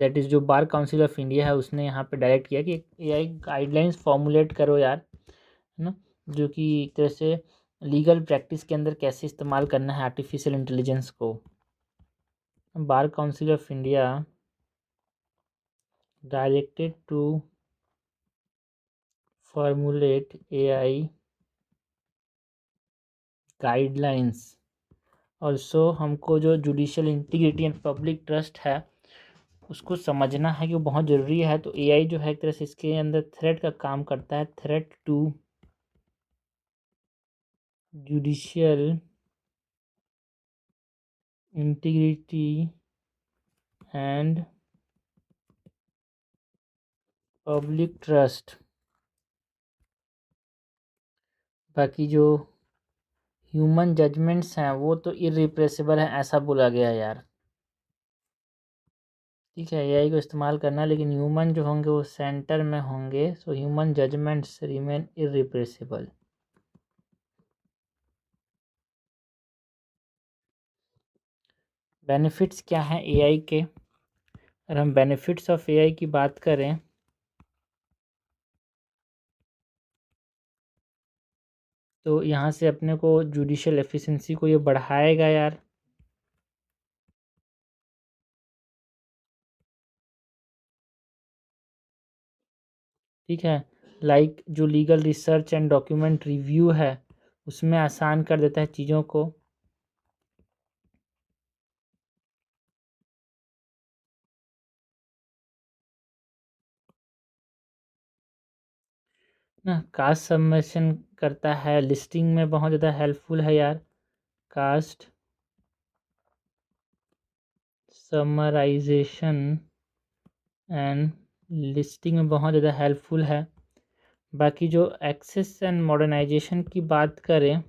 दैट इज़ जो बार काउंसिल ऑफ इंडिया है, उसने यहाँ पे डायरेक्ट किया कि एआई गाइडलाइंस फॉर्मुलेट करो यार, है ना, जो कि एक तरह से लीगल प्रैक्टिस के अंदर कैसे इस्तेमाल करना है आर्टिफिशियल इंटेलिजेंस को। Bar Council of India directed to formulate AI guidelines. Also हमको जो judicial integrity and public trust है उसको समझना है कि वो बहुत ज़रूरी है। तो एआई जो है एक तरह से इसके अंदर थ्रेट का काम करता है, threat to judicial integrity and public trust. बाकी जो ह्यूमन जजमेंट्स हैं वो तो इरिप्रेसिबल है ऐसा बोला गया यार। ठीक है, एआई को इस्तेमाल करना, लेकिन ह्यूमन जो होंगे वो सेंटर में होंगे। So human judgements remain irreplaceable. Benefits क्या हैं एआई के, अगर हम बेनिफिट्स ऑफ एआई की बात करें तो यहाँ से अपने को जुडिशियल एफिशिएंसी को ये बढ़ाएगा यार। ठीक है, लाइक जो legal research and document review है उसमें आसान कर देता है चीज़ों को। ना। कास्ट सबमिशन करता है, लिस्टिंग में बहुत ज़्यादा हेल्पफुल है यार। कास्ट समराइजेशन एंड लिस्टिंग में बहुत ज़्यादा हेल्पफुल है। बाकी जो एक्सेस एंड मॉडर्नाइजेशन की बात करें,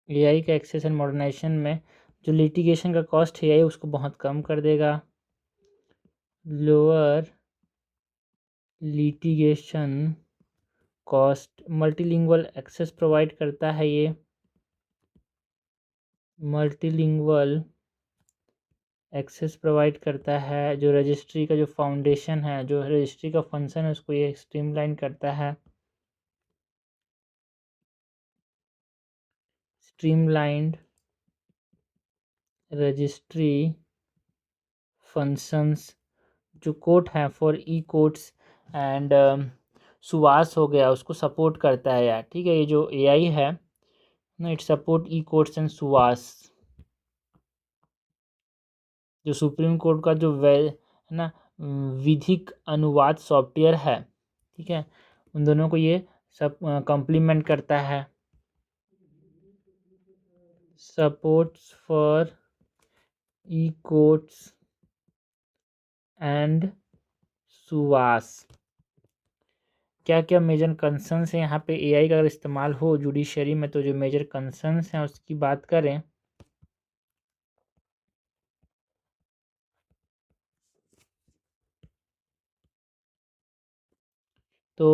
एआई का एक्सेस एंड मॉडर्नाइजेशन में जो लिटिगेशन का कॉस्ट है एआई उसको बहुत कम कर देगा। Lower litigation cost, multilingual access provide करता है ये। मल्टीलिंगुअल एक्सेस प्रोवाइड करता है। जो रजिस्ट्री का जो फाउंडेशन है, जो रजिस्ट्री का फंक्शन है, उसको ये स्ट्रीमलाइन करता है। स्ट्रीमलाइंड रजिस्ट्री फंक्शंस जो कोड है फॉर ई कोड्स एंड सुवास हो गया, उसको सपोर्ट करता है यार। ठीक है, ये जो एआई है ना, it support E codes and सुवास। जो सुप्रीम कोर्ट का जो है ना विधिक अनुवाद सॉफ्टवेयर है, ठीक है, उन दोनों को ये सब कॉम्प्लीमेंट करता है। Supports for E codes and सुवास। क्या क्या मेजर कंसर्न्स हैं यहाँ पे एआई का अगर इस्तेमाल हो जुडिशरी में, तो जो मेजर कंसर्न्स हैं उसकी बात करें तो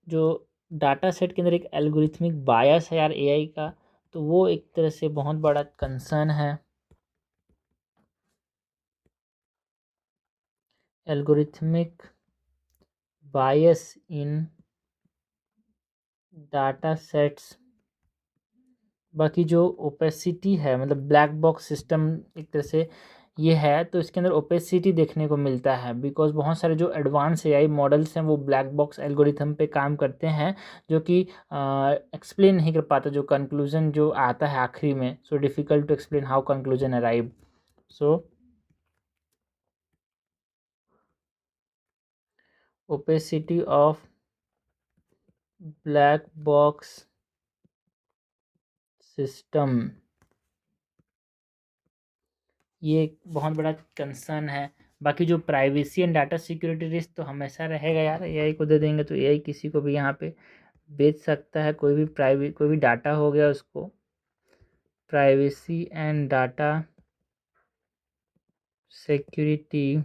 जो डाटा सेट के अंदर एक एल्गोरिथमिक बायस है यार एआई का, तो वो एक तरह से बहुत बड़ा कंसर्न है। एल्गोरिथमिक बायस इन डाटा सेट्स। बाकी जो ओपेसिटी है, मतलब ब्लैक बॉक्स सिस्टम एक तरह से ये है, तो इसके अंदर ओपेसिटी देखने को मिलता है बिकॉज बहुत सारे जो एडवांस एआई मॉडल्स हैं वो ब्लैक बॉक्स एल्गोरिथम पे काम करते हैं, जो कि एक्सप्लेन नहीं कर पाता जो कंक्लूजन जो आता है आखिरी में। So difficult to explain how conclusion arrive. So opacity of black box system, ये एक बहुत बड़ा कंसर्न है। बाकी जो privacy and data security risk तो हमेशा रहेगा यार। एआई को दे देंगे तो एआई किसी को भी यहाँ पे बेच सकता है, कोई भी डाटा हो गया उसको। Privacy and data security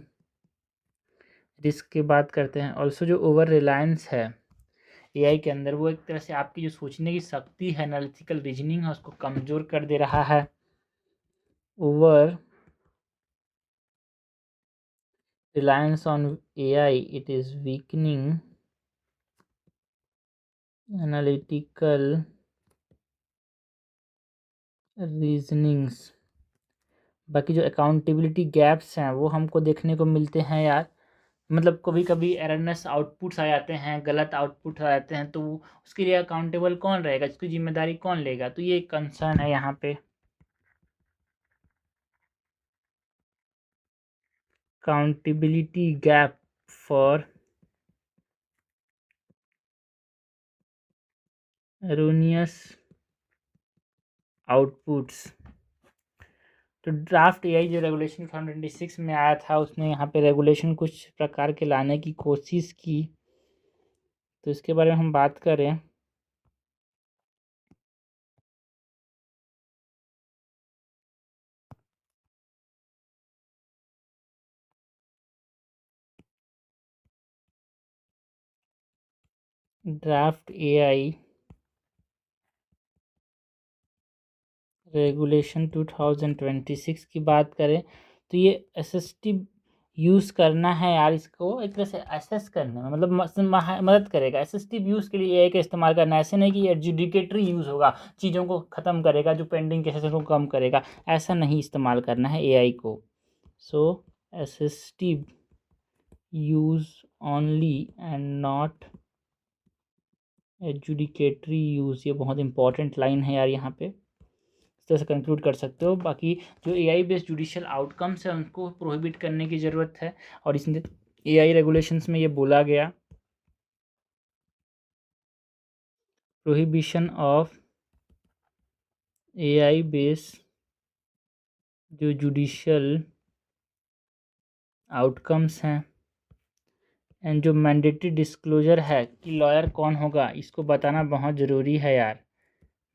risk की बात करते हैं। ऑल्सो जो ओवर रिलायंस है एआई के अंदर, वो एक तरह से आपकी जो सोचने की शक्ति है, एनालिटिकल रीजनिंग है, उसको कमज़ोर कर दे रहा है। Over reliance on AI, it is weakening analytical reasonings। बाकी जो अकाउंटेबिलिटी गैप्स हैं वो हमको देखने को मिलते हैं यार। मतलब कभी कभी एररनेस आउटपुट्स आ जाते हैं, गलत आउटपुट आ जाते हैं, तो उसके लिए अकाउंटेबल कौन रहेगा, इसकी जिम्मेदारी कौन लेगा, तो ये एक कंसर्न है यहाँ पे। Accountability gap for erroneous outputs. तो ड्राफ्ट एआई जो रेगुलेशन 2026 में आया था, उसने यहाँ पे रेगुलेशन कुछ प्रकार के लाने की कोशिश की, तो इसके बारे में हम बात करें। ड्राफ्ट एआई रेगुलेशन 2026 की बात करें तो ये असिस्टिव यूज़ करना है यार, इसको एक तरह से असेस करने में मतलब मदद करेगा। असिस्टिव यूज़ के लिए एआई का इस्तेमाल करना है, ऐसे नहीं कि एडजुडिकेटरी यूज़ होगा, चीज़ों को ख़त्म करेगा, जो पेंडिंग केसेस को कम करेगा, ऐसा नहीं इस्तेमाल करना है एआई को। So assistive use only and not adjudicatory use, ये बहुत इंपॉर्टेंट लाइन है यार यहाँ पे। तरह से कंक्लूड कर सकते हो। बाकी जो AI बेस्ड जुडिशियल आउटकम्स है उनको प्रोहिबिट करने की ज़रूरत है, और इसमें AI रेगुलेशंस में ये बोला गया, प्रोहिबिशन ऑफ AI बेस्ड जो जुडिशियल आउटकम्स हैं एंड जो मैंडेटरी डिस्क्लोजर है कि लॉयर कौन होगा, इसको बताना बहुत ज़रूरी है यार।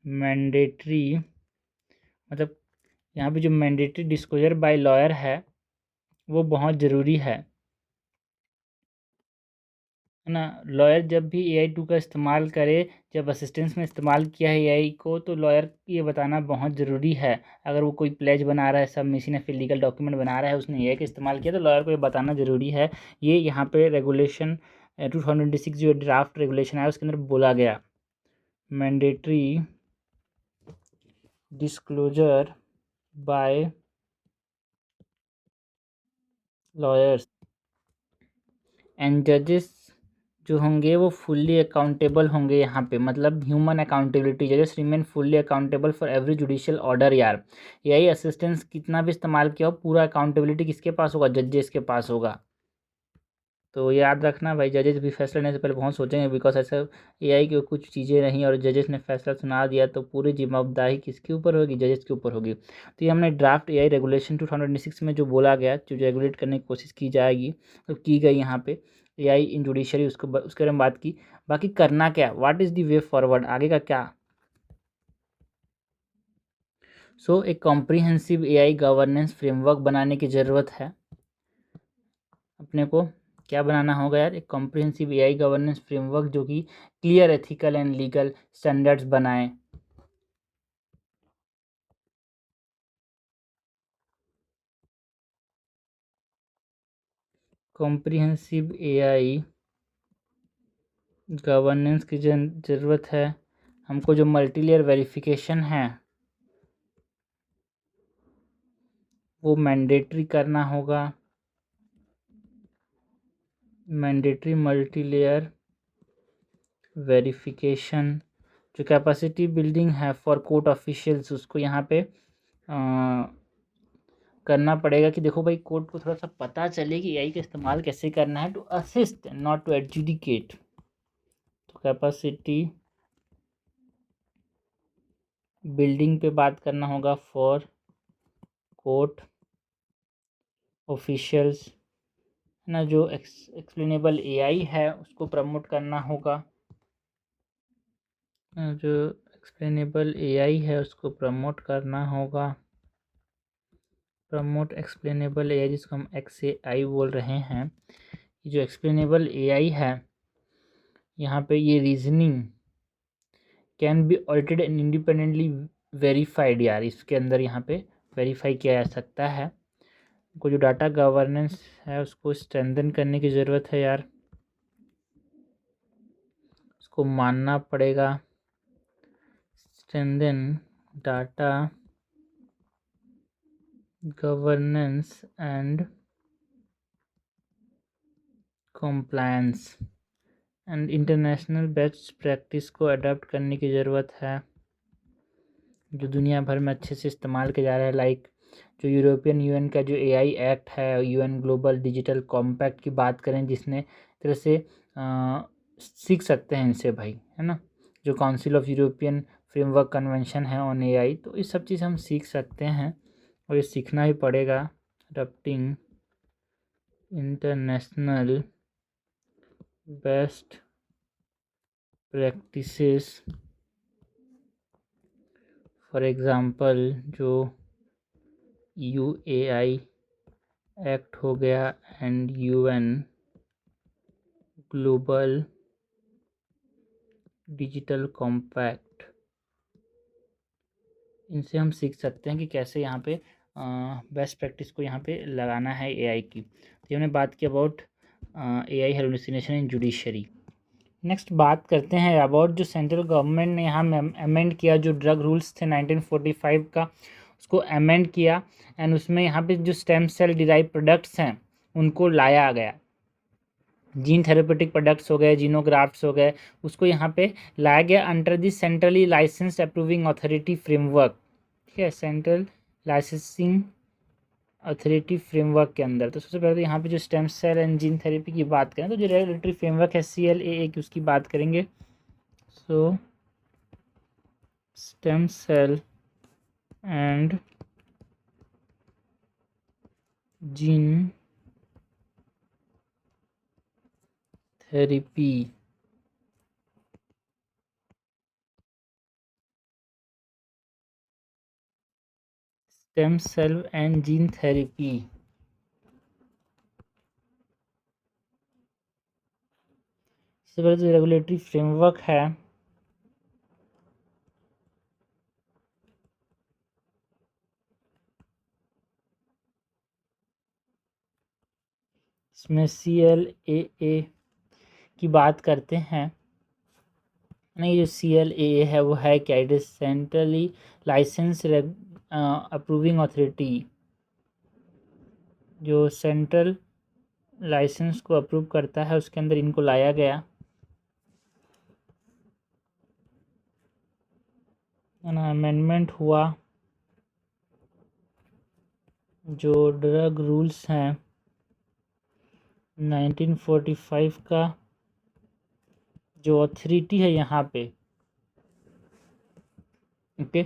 मैंडेटरी मतलब यहाँ पे जो मैंडेटरी डिस्क्लोजर बाय लॉयर है वो बहुत ज़रूरी है ना। लॉयर जब भी AI टू का इस्तेमाल करे, जब असिस्टेंस में इस्तेमाल किया है AI को, तो लॉयर ये बताना बहुत ज़रूरी है। अगर वो कोई प्लेज बना रहा है, सबमिशन या फिर लीगल डॉक्यूमेंट बना रहा है, उसने AI का इस्तेमाल किया, तो लॉयर को ये बताना ज़रूरी है। ये यहाँ पे रेगुलेशन 2026 जो ड्राफ्ट रेगुलेशन है उसके अंदर बोला गया, mandatory disclosure by lawyers and जजेस जो होंगे वो फुल्ली अकाउंटेबल होंगे। यहाँ पे मतलब ह्यूमन अकाउंटेबिलिटी, जजेस remain fully accountable for every judicial order. यार AI असिस्टेंस कितना भी इस्तेमाल किया हो, पूरा अकाउंटेबिलिटी किसके पास होगा, जजेस के पास होगा। तो याद रखना भाई, जजेस भी फैसला लेने से पहले बहुत सोचेंगे, बिकॉज ऐसा AI की कुछ चीज़ें नहीं और जजेस ने फैसला सुना दिया तो पूरी जिम्मेदारी किसके ऊपर होगी, जजेस के ऊपर होगी। तो ये हमने ड्राफ्ट AI रेगुलेशन 2026 में जो बोला गया, जो रेगुलेट करने की कोशिश की जाएगी, तो की गई यहाँ पे AI इन जुडिशरी, उसके बारे में बात की। बाकी करना क्या, what is the way forward, आगे का क्या। सो एक कॉम्प्रिहेंसिव AI गवर्नेंस फ्रेमवर्क बनाने की ज़रूरत है। अपने को क्या बनाना होगा यार, एक कॉम्प्रिहेंसिव AI गवर्नेंस फ्रेमवर्क जो कि clear ethical and legal standards बनाए। कॉम्प्रिहेंसिव AI गवर्नेंस की ज़रूरत है हमको। जो मल्टीलेयर वेरिफिकेशन है वो मैंडेटरी करना होगा, मैंडेटरी मल्टीलेयर वेरिफिकेशन। जो कैपेसिटी बिल्डिंग है फॉर कोर्ट ऑफिशियल्स, उसको यहाँ पे करना पड़ेगा कि देखो भाई, कोर्ट को थोड़ा सा पता चले कि AI का इस्तेमाल कैसे करना है, to assist not to adjudicate. तो कैपेसिटी बिल्डिंग पे बात करना होगा फॉर कोर्ट ऑफिशियल्स, है ना। जो एक्सप्लेनेबल AI है उसको प्रमोट करना होगा, जो एक्सप्लेनेबल AI है उसको प्रमोट करना होगा। प्रमोट एक्सप्लेनेबल AI, जिसको हम XAI बोल रहे हैं। ये जो एक्सप्लेनेबल AI है यहाँ पे, ये reasoning can be audited and independently verified. यार इसके अंदर यहाँ पे वेरीफाई किया जा सकता है। को जो डाटा गवर्नेंस है उसको स्ट्रेंथन करने की ज़रूरत है यार, उसको मानना पड़ेगा। Strengthen data governance and compliance and international best practice को अडॉप्ट करने की ज़रूरत है, जो दुनिया भर में अच्छे से इस्तेमाल किया जा रहा है। लाइक जो यूरोपियन यूनियन का जो AI एक्ट है, UN ग्लोबल डिजिटल कॉम्पैक्ट की बात करें, जिसने तरह से सीख सकते हैं इनसे भाई, है ना। जो council of European framework convention है ऑन AI, तो इस सब चीज़ हम सीख सकते हैं और ये सीखना ही पड़ेगा। Adopting international best practices, for example जो UAI एक्ट हो गया and UN global digital compact, इनसे हम सीख सकते हैं कि कैसे यहाँ पे बेस्ट प्रैक्टिस को यहाँ पे लगाना है AI की। तो हमने बात की about AI hallucination in judiciary. Next बात करते हैं अबाउट जो सेंट्रल गवर्नमेंट ने यहाँ अमेंड किया, जो ड्रग रूल्स थे 1945 का, उसको अमेंड किया एंड उसमें यहाँ पे जो स्टेम सेल डिराइव प्रोडक्ट्स हैं उनको लाया गया। जीन थेरेपेटिक प्रोडक्ट्स हो गए, जीनोग्राफ्ट्स हो गए, उसको यहाँ पे लाया गया under the centrally licensed approving authority framework. ठीक है, सेंट्रल लाइसेंसिंग अथॉरिटी फ्रेमवर्क के अंदर। तो सबसे पहले तो यहाँ पे जो stem cell and gene therapy की बात करें तो जो रेगुलेटरी फ्रेमवर्क है CLAA की, उसकी बात करेंगे। So stem cell and gene therapy stem cell and gene therapy सबसे पहले जो रेगुलेटरी फ्रेमवर्क है इसमें CLAA की बात करते हैं। नहीं, जो CLAA है वो है क्या? It is centrally licence approving authority. जो सेंट्रल लाइसेंस को अप्रूव करता है उसके अंदर इनको लाया गया। अमेंडमेंट हुआ जो ड्रग रूल्स हैं 1945 का, जो अथॉरिटी है यहाँ पे, ओके,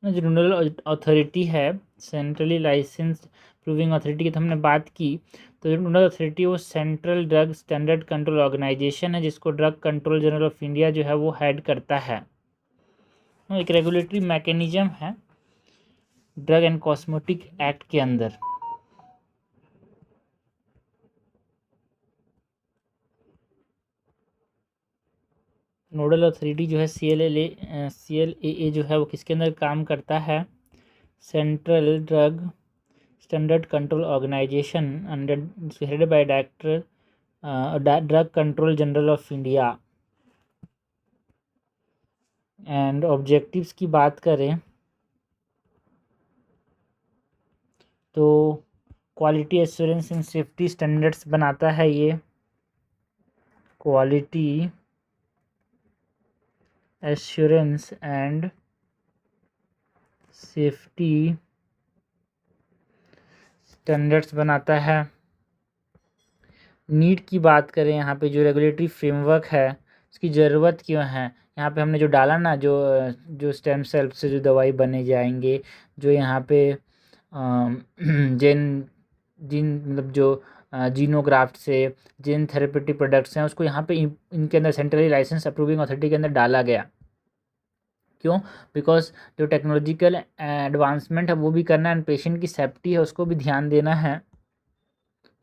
जो रूरल अथॉरिटी है, सेंट्रली लाइसेंस प्रूविंग अथॉरिटी की तो हमने बात की। तो जो रूरल अथॉरिटी वो central drug standard control organisation है, जिसको drug control general of India जो है वो हेड करता है। एक रेगुलेटरी मैकेनिज्म है ड्रग एंड कॉस्मेटिक एक्ट के अंदर। नोडल अथॉरिटी जो है CLAA जो है वो किसके अंदर काम करता है? Central drug standard control organisation under headed by director drug control general of India. And objectives की बात करें तो quality assurance and safety standards बनाता है ये। Quality assurance and safety standards बनाता है। नीड की बात करें, यहाँ पे जो रेगुलेटरी फ्रेमवर्क है उसकी ज़रूरत क्यों है? यहाँ पे हमने जो डाला ना, जो स्टेम सेल से जो दवाई बने जाएंगे, जो यहाँ पे जीन मतलब जो जीनोग्राफ्ट से जीन थेरेपेटिक प्रोडक्ट्स हैं उसको यहाँ पे इनके अंदर सेंट्रली लाइसेंस अप्रूविंग अथॉरिटी के अंदर डाला गया। क्यों? बिकॉज जो टेक्नोलॉजिकल एडवांसमेंट है वो भी करना है, एंड पेशेंट की सेफ्टी है उसको भी ध्यान देना है।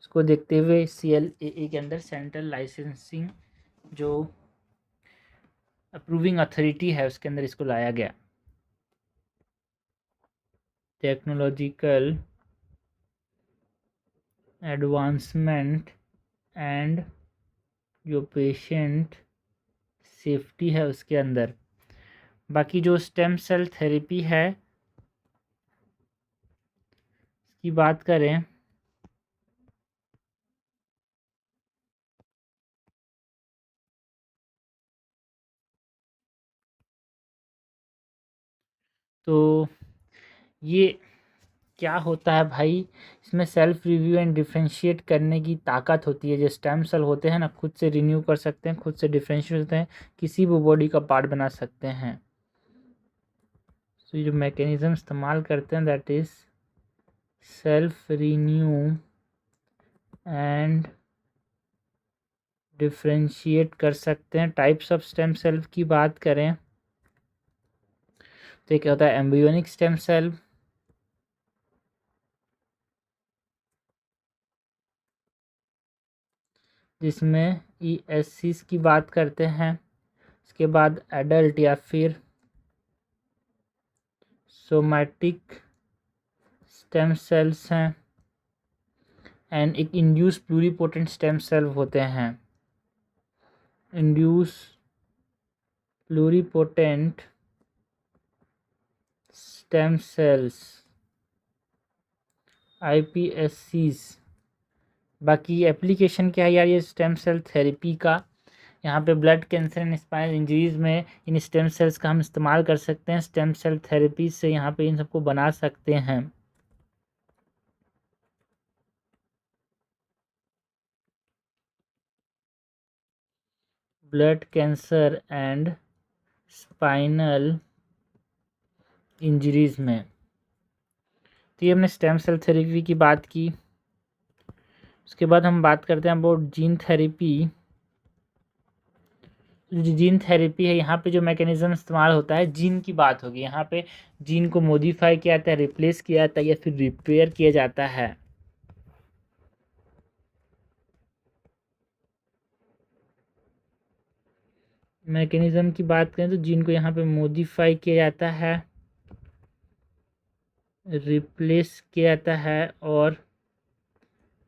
उसको देखते हुए CLAA के अंदर सेंट्रल लाइसेंसिंग जो अप्रूविंग अथॉरिटी है उसके अंदर इसको लाया गया। टेक्नोलॉजिकल एडवांसमेंट एंड जो पेशेंट सेफ्टी है उसके अंदर। बाकी जो स्टेम सेल थेरेपी है इसकी बात करें तो ये क्या होता है भाई? इसमें सेल्फ रिव्यू एंड डिफ्रेंशिएट करने की ताकत होती है। जो स्टेम सेल होते हैं ना, खुद से रिन्यू कर सकते हैं, खुद से डिफ्रेंशिएट होते हैं, किसी भी बॉडी का पार्ट बना सकते हैं। तो ये जो मैकेनिज्म इस्तेमाल करते हैं that is self renew and differentiate कर सकते हैं। टाइप्स ऑफ स्टेम सेल की बात करें तो क्या होता है? एम्ब्रियोनिक स्टेम सेल, जिसमें ESCs की बात करते हैं। उसके बाद एडल्ट या फिर सोमैटिक स्टेम सेल्स हैं, एंड एक इंड्यूस प्लूरीपोटेंट स्टेम सेल होते हैं। Induce pluripotent stem cells IPSCs। बाकी एप्लीकेशन क्या है यार ये स्टेम सेल थेरेपी का? यहाँ पे blood cancer and spinal injuries में इन स्टेम सेल्स का हम इस्तेमाल कर सकते हैं। स्टेम सेल थेरेपी से यहाँ पे इन सबको बना सकते हैं। Blood cancer and spinal injuries में। तो ये हमने स्टेम सेल थेरेपी की बात की। उसके बाद हम बात करते हैं about gene therapy. Gene therapy है, यहाँ पे जो मैकेनिज्म इस्तेमाल होता है, जीन की बात होगी। यहाँ पे जीन को मॉडिफाई किया जाता है, रिप्लेस किया जाता है या फिर रिपेयर किया जाता है। मैकेनिज्म की बात करें तो जीन को यहाँ पे मॉडिफाई किया जाता है, रिप्लेस किया जाता है और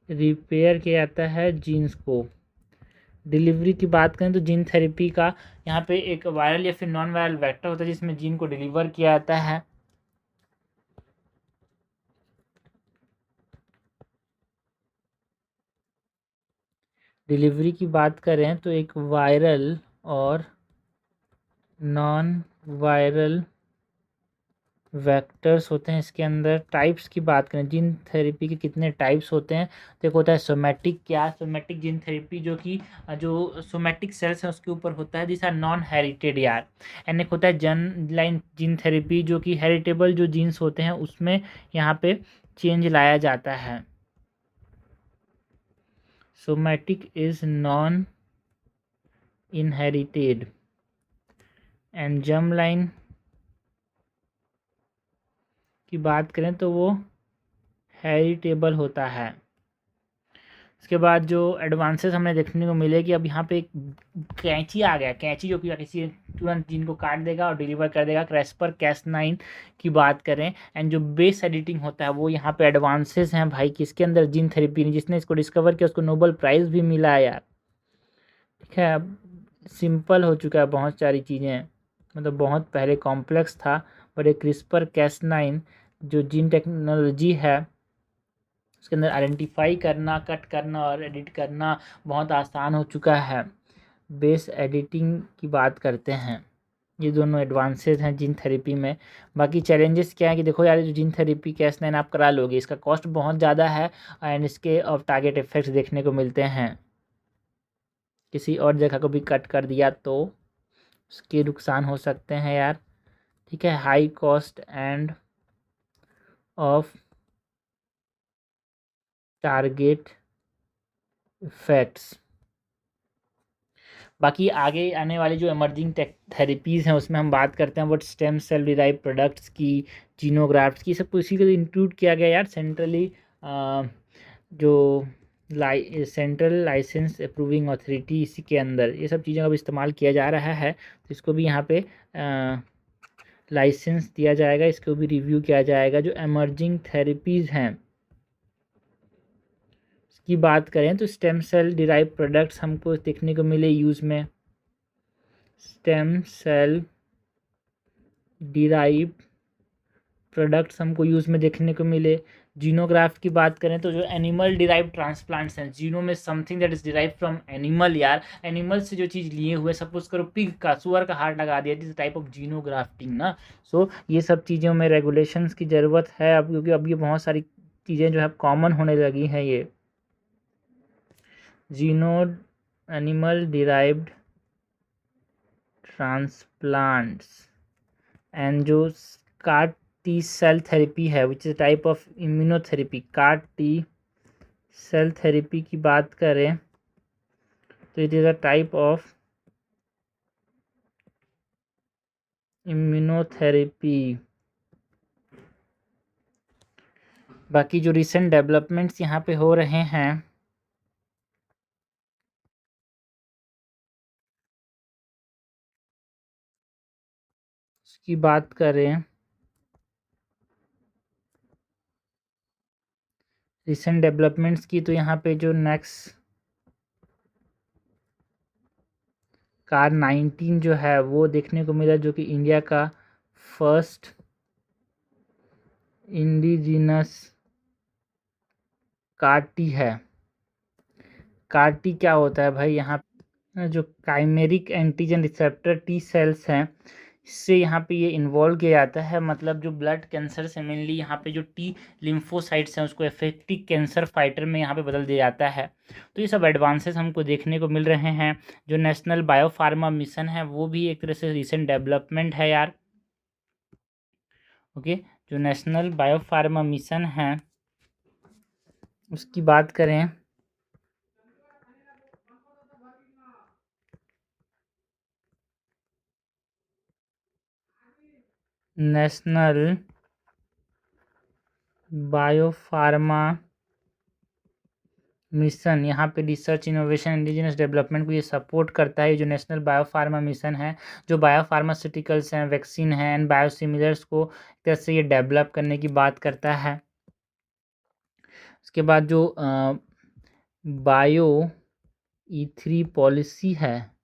रिपेयर किया जाता है जीन्स को। डिलीवरी की बात करें तो जीन थेरेपी का यहाँ पे एक वायरल या फिर नॉन वायरल वेक्टर होता है जिसमें जीन को डिलीवर किया जाता है। डिलीवरी की बात करें तो एक वायरल और नॉन वायरल वेक्टर्स होते हैं इसके अंदर। टाइप्स की बात करें, जीन थेरेपी के कितने टाइप्स होते हैं, तो एक होता है सोमैटिक। क्या सोमैटिक जीन थेरेपी, जो कि जो सोमैटिक सेल्स हैं उसके ऊपर होता है, दिस आर नॉन हेरिटेड यार। एंड एक होता है जर्म लाइन जीन थेरेपी, जो कि हेरिटेबल जो जीन्स होते हैं उसमें यहाँ पे चेंज लाया जाता है। Somatic is non inherited and germ line की बात करें तो वो हेरिटेबल होता है। उसके बाद जो एडवांसेस हमें देखने को मिले कि अब यहाँ पे एक कैंची आ गया, कैंची जो कि किसी तुरंत जीन को काट देगा और डिलीवर कर देगा। क्रिस्पर Cas9 की बात करें एंड जो बेस एडिटिंग होता है वो यहाँ पे एडवांसेस हैं भाई किसके अंदर, जीन थेरेपी। जिसने इसको डिस्कवर किया उसको नोबेल प्राइज़ भी मिला है यार। ठीक है, अब सिंपल हो चुका है बहुत सारी चीज़ें, मतलब बहुत पहले कॉम्प्लेक्स था, बट एक क्रिस्पर Cas9 जो जीन टेक्नोलॉजी है उसके अंदर आइडेंटिफाई करना, कट करना और एडिट करना बहुत आसान हो चुका है। बेस एडिटिंग की बात करते हैं, ये दोनों एडवांसेस हैं जीन थेरेपी में। बाकी चैलेंजेस क्या है कि देखो यार, जो जीन थेरेपी Cas9 आप करा लोगे, इसका कॉस्ट बहुत ज़्यादा है एंड इसके ऑफ टारगेट इफेक्ट्स देखने को मिलते हैं। किसी और जगह को भी कट कर दिया तो उसके नुकसान हो सकते हैं यार। ठीक है, high cost end of target effects. बाकी आगे आने वाली जो इमर्जिंग थेरेपीज़ हैं उसमें हम बात करते हैं but stem cell derive products की, जीनोग्राफ्ट्स की, सब इसी को इंक्लूड किया गया यार। सेंट्रली जो सेंट्रल लाइसेंस अप्रूविंग अथॉरिटी, इसी के अंदर ये सब चीज़ों का भी इस्तेमाल किया जा रहा है। तो इसको भी यहाँ पे लाइसेंस दिया जाएगा, इसको भी रिव्यू किया जाएगा। जो इमर्जिंग थेरेपीज़ हैं की बात करें तो स्टेम सेल डिराइव प्रोडक्ट्स हमको देखने को मिले यूज़ में। स्टेम सेल डिराइव प्रोडक्ट्स हमको यूज़ में देखने को मिले। जीनोग्राफ की बात करें तो जो एनिमल डिराइव ट्रांसप्लांट्स हैं, जीनो में something that is derive from animal यार, एनिमल से जो चीज़ लिए हुए, सपोज करो पिग का, सुअर का हार्ट लगा दिया, दिस टाइप ऑफ जीनोग्राफ्टिंग ना। सो ये सब चीज़ों में रेगुलेशंस की ज़रूरत है अब, क्योंकि अब ये बहुत सारी चीज़ें जो है कॉमन होने लगी हैं। ये xeno animal derived transplants and जो CAR T सेल थेरेपी है which is type of immunotherapy. CAR T cell therapy की बात करें तो it is a type of immunotherapy. बाकी जो रिसेंट डेवलपमेंट्स यहाँ पे हो रहे हैं, उसकी बात करें, रिसेंट डेवलपमेंट्स की, तो यहाँ पे जो नेक्स्ट CAR-19 जो है वो देखने को मिला, जो कि इंडिया का फर्स्ट इंडिजिनस CAR T है। CAR T क्या होता है भाई, यहाँ जो chimeric antigen receptor T cells हैं, इससे यहाँ पे ये इन्वॉल्व किया जाता है। मतलब जो ब्लड कैंसर से मेनली यहाँ पे जो टी लिम्फोसाइट्स हैं उसको इफेक्टिव कैंसर फाइटर में यहाँ पे बदल दिया जाता है। तो ये सब एडवांसेस हमको देखने को मिल रहे हैं। जो नेशनल बायोफार्मा मिशन है वो भी एक तरह से रिसेंट डेवलपमेंट है यार। ओके, जो नेशनल बायोफार्मा मिशन है उसकी बात करें, नेशनल बायोफार्मा मिशन यहाँ पे रिसर्च इनोवेशन इंडिजिनस डेवलपमेंट को ये सपोर्ट करता है। जो नेशनल बायोफार्मा मिशन है, जो बायोफार्मास्यूटिकल्स हैं, वैक्सीन हैं एंड बायोसिमिलर्स को एक तरह से ये डेवलप करने की बात करता है। उसके बाद जो बायो E3 पॉलिसी है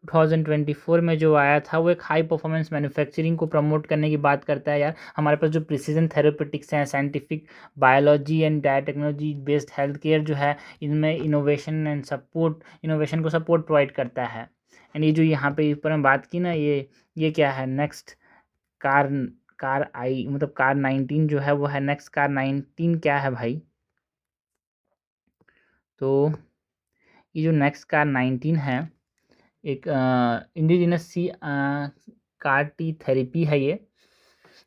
2024 में जो आया था, वो एक हाई परफॉर्मेंस मैन्युफैक्चरिंग को प्रमोट करने की बात करता है यार। हमारे पास जो प्रिसीजन थेरेपेटिक्स हैं, scientific biology and biotechnology based health care जो है, इनमें इनोवेशन एंड सपोर्ट, इनोवेशन को सपोर्ट प्रोवाइड करता है। एंड ये जो यहाँ पे ऊपर में बात की ना, ये क्या है, नेक्स्ट कार कार आई मतलब कार 19 जो है वो है नेक्स्ट कार 19 क्या है भाई। तो ये जो नेक्स्ट कार 19 है एक इंडिजिनस सी कार टी थेरेपी है ये,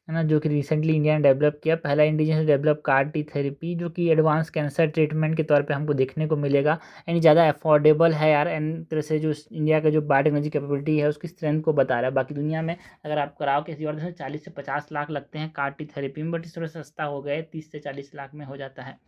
है ना, जो कि रिसेंटली इंडिया ने डेवलप किया। पहला indigenous develop car T therapy जो कि एडवांस कैंसर ट्रीटमेंट के तौर पे हमको देखने को मिलेगा। एंड ज़्यादा अफोर्डेबल है यार। एंड तरह से जो इंडिया का जो बायोटेक्नोलॉजी कैपेबिलिटी है उसकी स्ट्रेंथ को बता रहा है। बाकी दुनिया में अगर आप कराओ किसी और देश में 40 से 50 लाख लगते हैं कार टी थेरेपी में, बट इस थोड़ा सस्ता हो गया है, 30 से 40 लाख में हो जाता है।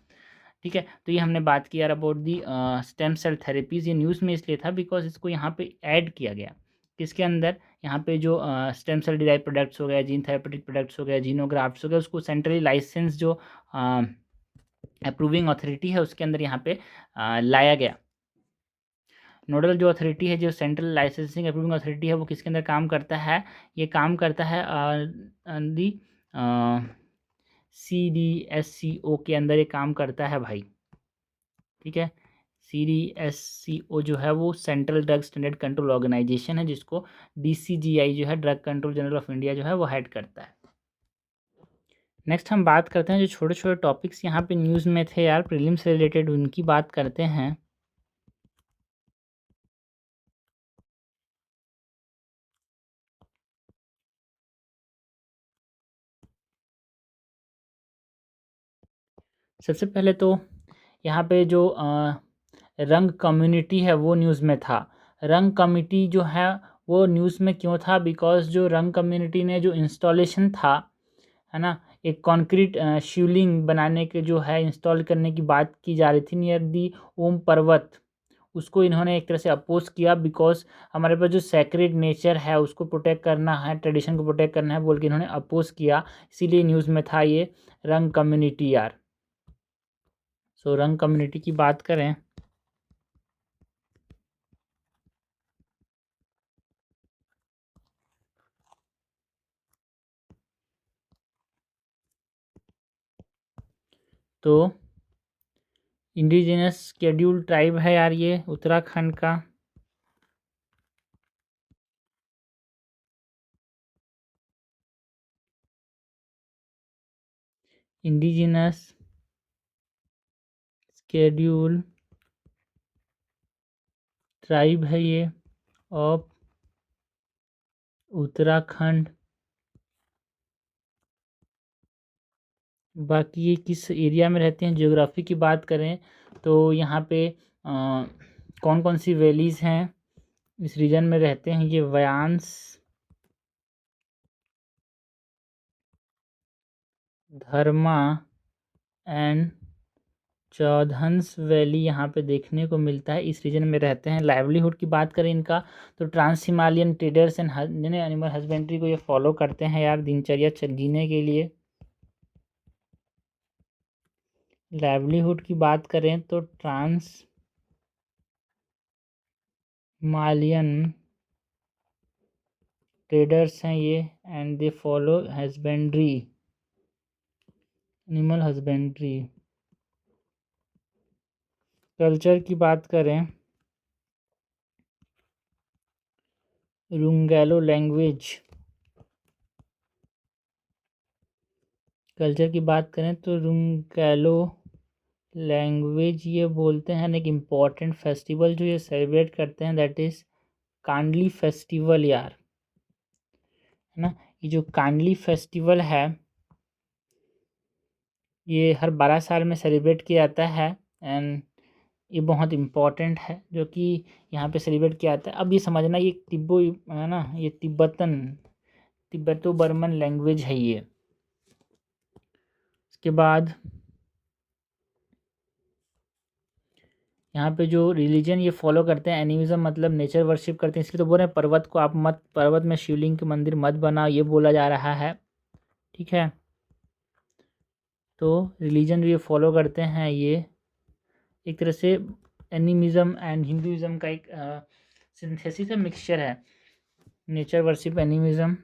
ठीक है, तो ये हमने बात की यार about the stem cell therapies. ये न्यूज़ में इसलिए था बिकॉज इसको यहाँ पे ऐड किया गया किसके अंदर, यहाँ पे जो स्टेम सेल डिराइव प्रोडक्ट्स हो गए, जीन थेरेपेटिक प्रोडक्ट्स हो गए, जीनोग्राफ्ट्स हो गए, उसको सेंट्रली लाइसेंस जो अप्रूविंग अथॉरिटी है उसके अंदर यहाँ पे लाया गया। नोडल जो अथॉरिटी है, जो सेंट्रल लाइसेंसिंग अप्रूविंग अथॉरिटी है, वो किसके अंदर काम करता है, ये काम करता है दी CDSCO के अंदर ये काम करता है भाई। ठीक है, CDSCO जो है वो central drug standard control organisation है, जिसको DCGI जो है drug control general of India जो है वो हेड करता है। नेक्स्ट हम बात करते हैं जो छोटे छोटे टॉपिक्स यहाँ पे न्यूज़ में थे यार प्रीलिम्स से रिलेटेड, उनकी बात करते हैं। सबसे पहले तो यहाँ पे जो रंग कम्युनिटी है वो न्यूज़ में था। रंग कमिटी जो है वो न्यूज़ में क्यों था, बिकॉज जो रंग कम्युनिटी ने जो इंस्टॉलेशन था, है ना, एक कंक्रीट शिवलिंग बनाने के जो है इंस्टॉल करने की बात की जा रही थी नियर दी ओम पर्वत, उसको इन्होंने एक तरह से अपोज किया। बिकॉज हमारे पास जो सेक्रेड नेचर है उसको प्रोटेक्ट करना है, ट्रेडिशन को प्रोटेक्ट करना है बोल के इन्होंने अपोज किया। इसीलिए न्यूज़ में था ये रंग कम्युनिटी यार। सो रंग कम्युनिटी की बात करें तो इंडिजिनस शेड्यूल ट्राइब है यार ये उत्तराखंड का। इंडिजिनस शेड्यूल ट्राइब है ये ऑफ उत्तराखंड। बाकी ये किस एरिया में रहते हैं, ज्योग्राफी की बात करें तो यहाँ पे कौन कौन सी वैलीज़ हैं इस रीजन में रहते हैं, ये व्यांस, धर्मा एंड चौधन्स वैली यहाँ पे देखने को मिलता है, इस रीजन में रहते हैं। लाइवलीहुड की बात करें इनका तो trans Himalayan traders and animal husbandry को ये फॉलो करते हैं यार दिनचर्या जीने के लिए। लाइवलीहुड की बात करें तो ट्रांस हिमालयन ट्रेडर्स हैं ये and they follow husbandry, animal husbandry. Culture की बात करें रुंगैलो लैंग्वेज कल्चर की बात करें तो रुंगैलो लैंग्वेज ये बोलते हैं एक इम्पॉर्टेंट फेस्टिवल जो ये सेलिब्रेट करते हैं, दैट इज़ कांडली फेस्टिवल यार, है ना। ये जो कांडली फेस्टिवल है ये हर 12 साल में सेलिब्रेट किया जाता है एंड ये बहुत इम्पॉर्टेंट है जो कि यहाँ पे सेलिब्रेट किया जाता है। अब ये समझना ये तिब्बो है ना, ये तिब्बतो बर्मन लैंग्वेज है ये। इसके बाद यहाँ पे जो रिलीजन ये फॉलो करते हैं एनिमिज्म मतलब नेचर वर्शिप करते हैं, इसलिए तो बोल रहे हैं पर्वत को आप मत, पर्वत में शिवलिंग के मंदिर मत बनाओ, ये बोला जा रहा है, ठीक है। तो रिलीजन जो ये फॉलो करते हैं ये एक तरह से एनिमिज्म एंड हिंदुइज्म का एक सिंथेसिस है, मिक्सचर है, nature worship animism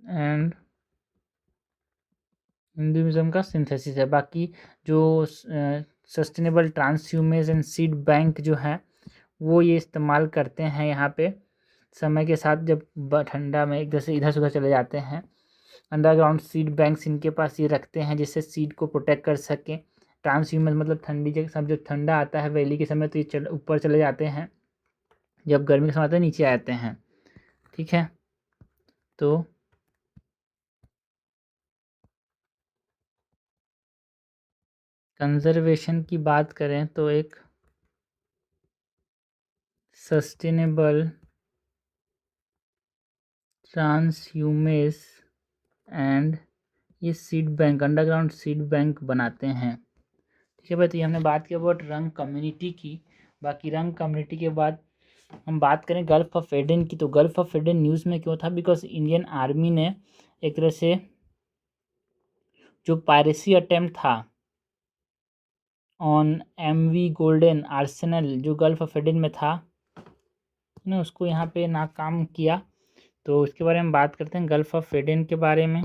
and Hinduism का सिंथेसिस है। बाकी जो सस्टेनेबल ट्रांसह्यूमेंस एंड सीड बैंक जो है वो ये इस्तेमाल करते हैं यहाँ पे। समय के साथ जब ठंडा में एक जैसे इधर से उधर चले जाते हैं, अंडरग्राउंड सीड बैंक्स इनके पास ये रखते हैं जिससे सीड को प्रोटेक्ट कर सकें। ट्रांसह्यूमेंस मतलब ठंडी जगह सब, जब ठंडा आता है वैली के समय तो ये ऊपर चले जाते हैं, जब गर्मी का समय आता है नीचे आते हैं, ठीक है। तो कंजर्वेशन की बात करें तो एक सस्टेनेबल ट्रांसह्यूमेंस एंड ये seed bank, underground seed bank बनाते हैं, ठीक है भाई। तो ये हमने बात की अबाउट रंग कम्युनिटी की। बाकी रंग कम्युनिटी के बाद हम बात करें गल्फ ऑफ एडन की। तो गल्फ ऑफ एडन न्यूज़ में क्यों था, बिकॉज इंडियन आर्मी ने एक तरह से जो पायरेसी अटेम्प्ट था ऑन MV गोल्डन आर्सेनल जो गल्फ ऑफ एडन में था ना, उसको यहाँ पे नाकाम किया। तो इसके बारे में बात करते हैं गल्फ ऑफ एडन के बारे में।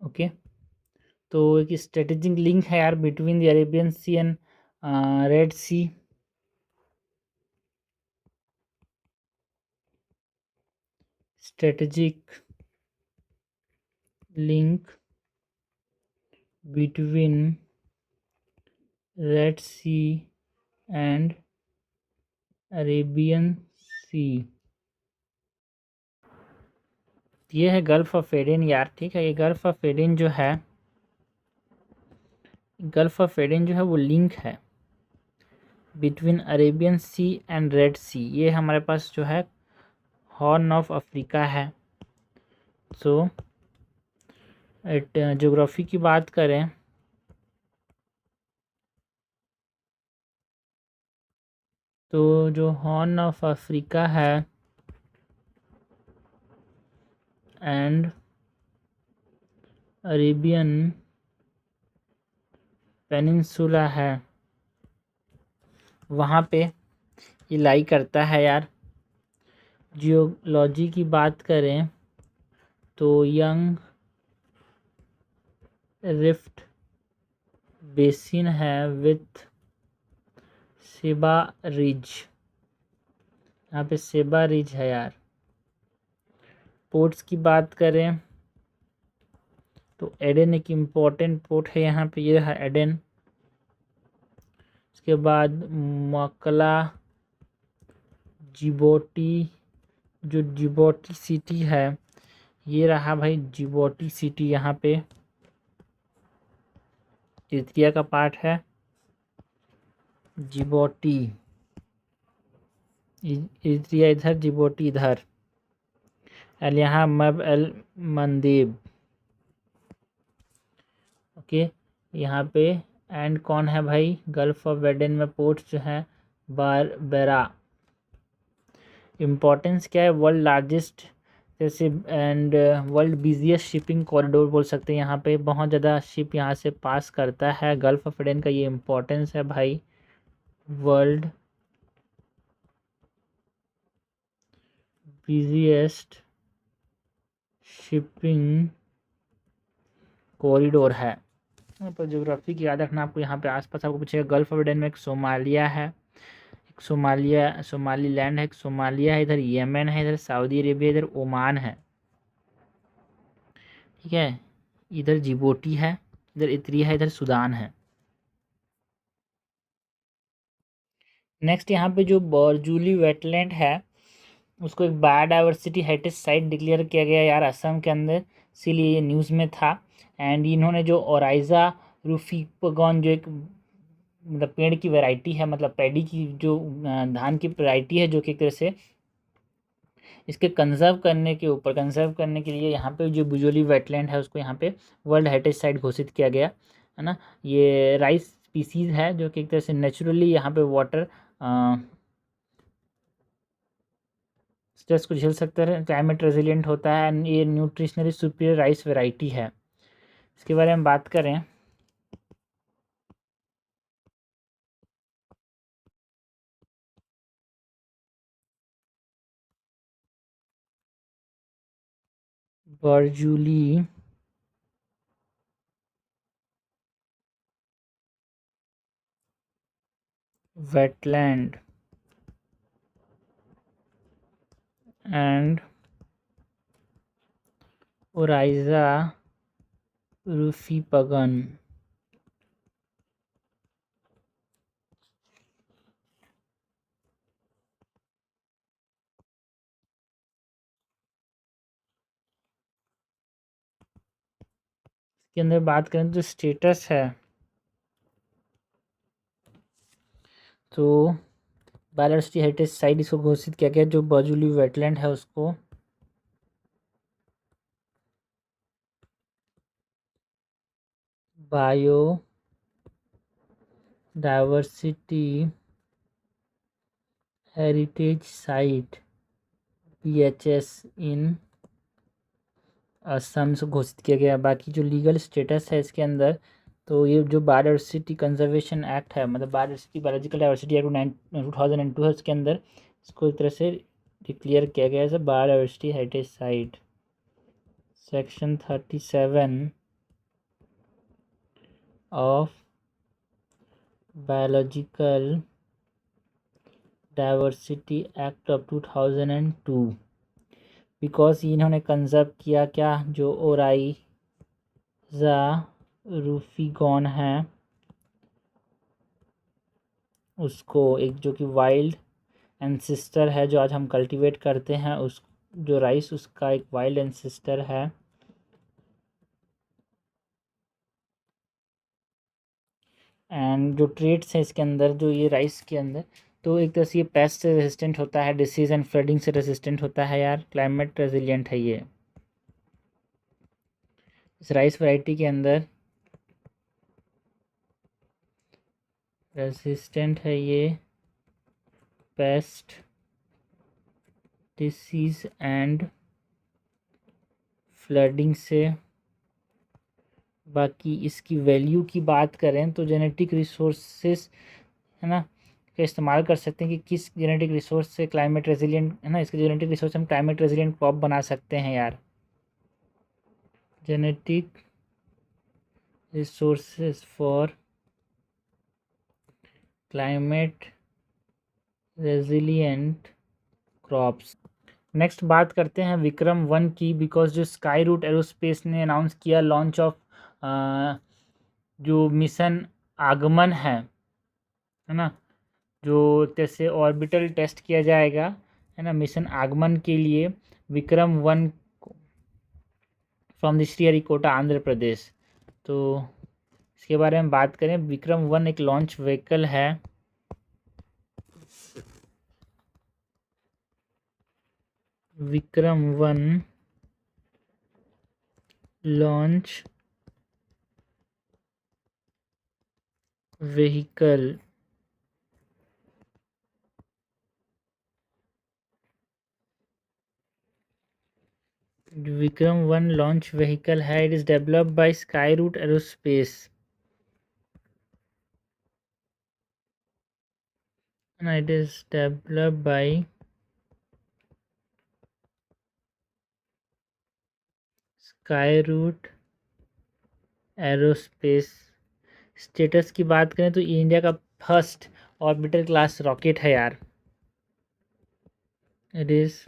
ओके, तो एक स्ट्रेटेजिक लिंक है यार between the Arabian Sea and Red Sea. Strategic link between Red Sea and Arabian Sea, ये है गल्फ ऑफ एडन यार, ठीक है। ये गल्फ ऑफ एडन जो है, गल्फ ऑफ एडन जो है वो लिंक है between Arabian Sea and Red Sea. ये हमारे पास जो है हॉर्न ऑफ अफ्रीका है। सो ज्योग्राफी की बात करें तो जो हॉर्न ऑफ अफ्रीका है एंड अरेबियन पेनिनसुला है, वहाँ पे ये लाई करता है यार। जियोलॉजी की बात करें तो यंग रिफ्ट बेसिन है विथ सेबा रिज, यहाँ पे सेबा रिज है यार। पोर्ट्स की बात करें तो एडन एक इम्पॉर्टेंट पोर्ट है यहाँ पे, ये है एडन। इसके बाद मकला, जिबोटी, जो जिबोटी सिटी है ये रहा भाई, जिबोटी सिटी यहाँ पे इथियोपिया का पार्ट है। जिबोटी इथियोपिया इधर, जिबोटी इधर, एल यहाँ मब एल मंदेब, ओके। यहाँ पे एंड कौन है भाई, गल्फ ऑफ एडन में पोर्ट्स जो हैं बारबेरा। इम्पोर्टेंस क्या है, वर्ल्ड लार्जेस्ट जैसे and world busiest shipping corridor बोल सकते हैं। यहाँ पे बहुत ज़्यादा शिप यहाँ से पास करता है। गल्फ ऑफ एडन का ये इम्पोर्टेंस है भाई। वर्ल्ड बिजिएस्ट शिपिंग कॉरिडोर है। यहाँ पर ज्योग्राफी की याद रखना आपको। यहाँ पे आसपास आपको पूछेगा गल्फ ऑफ एडन में एक सोमालिया है, एक सोमाली लैंड है, एक सोमालिया है, इधर यमन है, इधर सऊदी अरेबिया, इधर ओमान है, ठीक है। इधर जिबूटी है, इधर इथरिया है, इधर सूडान है। नेक्स्ट यहाँ पे जो बरजुली वेटलैंड है उसको एक बायोडाइवर्सिटी हेरिटेज साइट डिक्लेयर किया गया यार असम के अंदर, इसीलिए ये न्यूज़ में था। एंड इन्होंने जो ओराइजा रूफिपगॉन जो एक मतलब पेड़ की वैरायटी है, मतलब पैडी की जो धान की वैरायटी है, जो कि एक तरह से इसके कंजर्व करने के लिए यहाँ पे जो बुजोली वेटलैंड है उसको यहाँ पे वर्ल्ड हेरिटेज साइट घोषित किया गया है ना। ये राइस स्पीसीज है जो कि एक तरह से नेचुरली यहाँ पे वाटर स्ट्रेस को झेल सकता है, क्लाइमेट रेजिलिएंट होता है एंड ये न्यूट्रिशनली सुपीरियर राइस वैरायटी है। इसके बारे में बात करें बरजूली वेटलैंड एंड ओराइजा रूफिपगन के अंदर बात करें तो स्टेटस है तो बायोडायवर्सिटी हेरिटेज साइट इसको घोषित किया गया। जो बरजूली वेटलैंड है उसको bio diversity heritage site BHS इन असम से घोषित किया गया। बाकी जो लीगल स्टेटस है इसके अंदर, तो ये जो बायोडाइवर्सिटी कंजर्वेशन एक्ट है, मतलब बायोलॉजिकल डाइवर्सिटी एक्ट 2002 है, उसके अंदर इसको एक तरह से डिक्लेयर किया गया है biodiversity heritage site. Section 37 of biological diversity act of 2002 because इन्होंने कंजर्व किया क्या, जो ओराइजा रूफिगॉन है उसको, एक जो कि वाइल्ड एंसिस्टर है जो आज हम कल्टीवेट करते हैं, उस जो राइस उसका एक वाइल्ड एंसिस्टर है। एंड जो ट्रेट्स हैं इसके अंदर, जो ये राइस के अंदर, तो एक तरह से ये पेस्ट से रेजिस्टेंट होता है, डिसीज एंड फ्लडिंग से रेजिस्टेंट होता है यार, क्लाइमेट रेजिलिएंट है ये। इस राइस वैरायटी के अंदर रेजिस्टेंट है ये पेस्ट, डिसीज एंड फ्लडिंग से। बाकी इसकी वैल्यू की बात करें तो जेनेटिक रिसोर्सेस है ना का इस्तेमाल कर सकते हैं कि किस जेनेटिक रिसोर्स से क्लाइमेट रेजिलिएंट है ना, इसके जेनेटिक रिसोर्स हम क्लाइमेट रेजिलिएंट क्रॉप बना सकते हैं यार। Genetic resources for climate resilient crops. Next बात करते हैं विक्रम 1 की, बिकॉज जो स्काई रूट एरोस्पेस ने अनाउंस किया लॉन्च ऑफ जो मिशन आगमन है ना, जो जैसे ऑर्बिटल टेस्ट किया जाएगा है ना मिशन आगमन के लिए, विक्रम 1 फ्रॉम द श्रीहरिकोटा आंध्र प्रदेश। तो इसके बारे में बात करें, विक्रम 1 एक लॉन्च व्हीकल है, Vikram 1 launch vehicle Vikram 1 launch vehicle है, it is developed by Skyroot Aerospace, it is developed by Skyroot Aerospace. Status की बात करें तो ये इंडिया का फर्स्ट ऑर्बिटर क्लास रॉकेट है यार, it is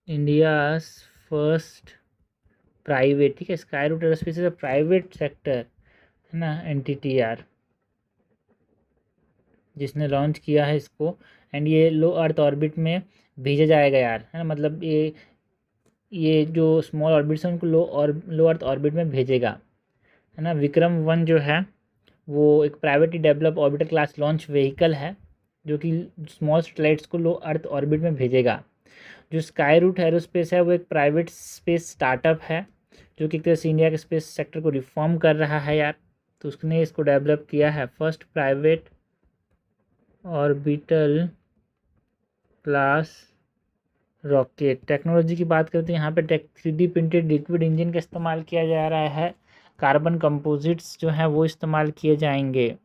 India's first private, ठीक है, Skyroot aerospace is a private sector है ना एंटिटी यार, जिसने लॉन्च किया है इसको, एंड ये लो अर्थ ऑर्बिट में भेजा जाएगा यार, है ना, मतलब ये जो स्मॉल ऑर्बिट्स हैं उनको लो अर्थ ऑर्बिट में भेजेगा, है ना। विक्रम 1 जो है वो एक privately develop orbiter class launch vehicle है जो कि स्मॉल सैटेलाइट्स को लो अर्थ ऑर्बिट में भेजेगा। जो स्काईरूट एरोस्पेस है वो एक प्राइवेट स्पेस स्टार्टअप है जो कि एक तरह से इंडिया के स्पेस सेक्टर को रिफॉर्म कर रहा है यार, तो उसने इसको डेवलप किया है, first private orbital class rocket. Technology की बात करते हैं यहाँ पे 3D प्रिंटेड लिक्विड इंजन का इस्तेमाल किया जा रहा है, कार्बन कंपोजिट्स जो हैं वो इस्तेमाल किए जाएंगे।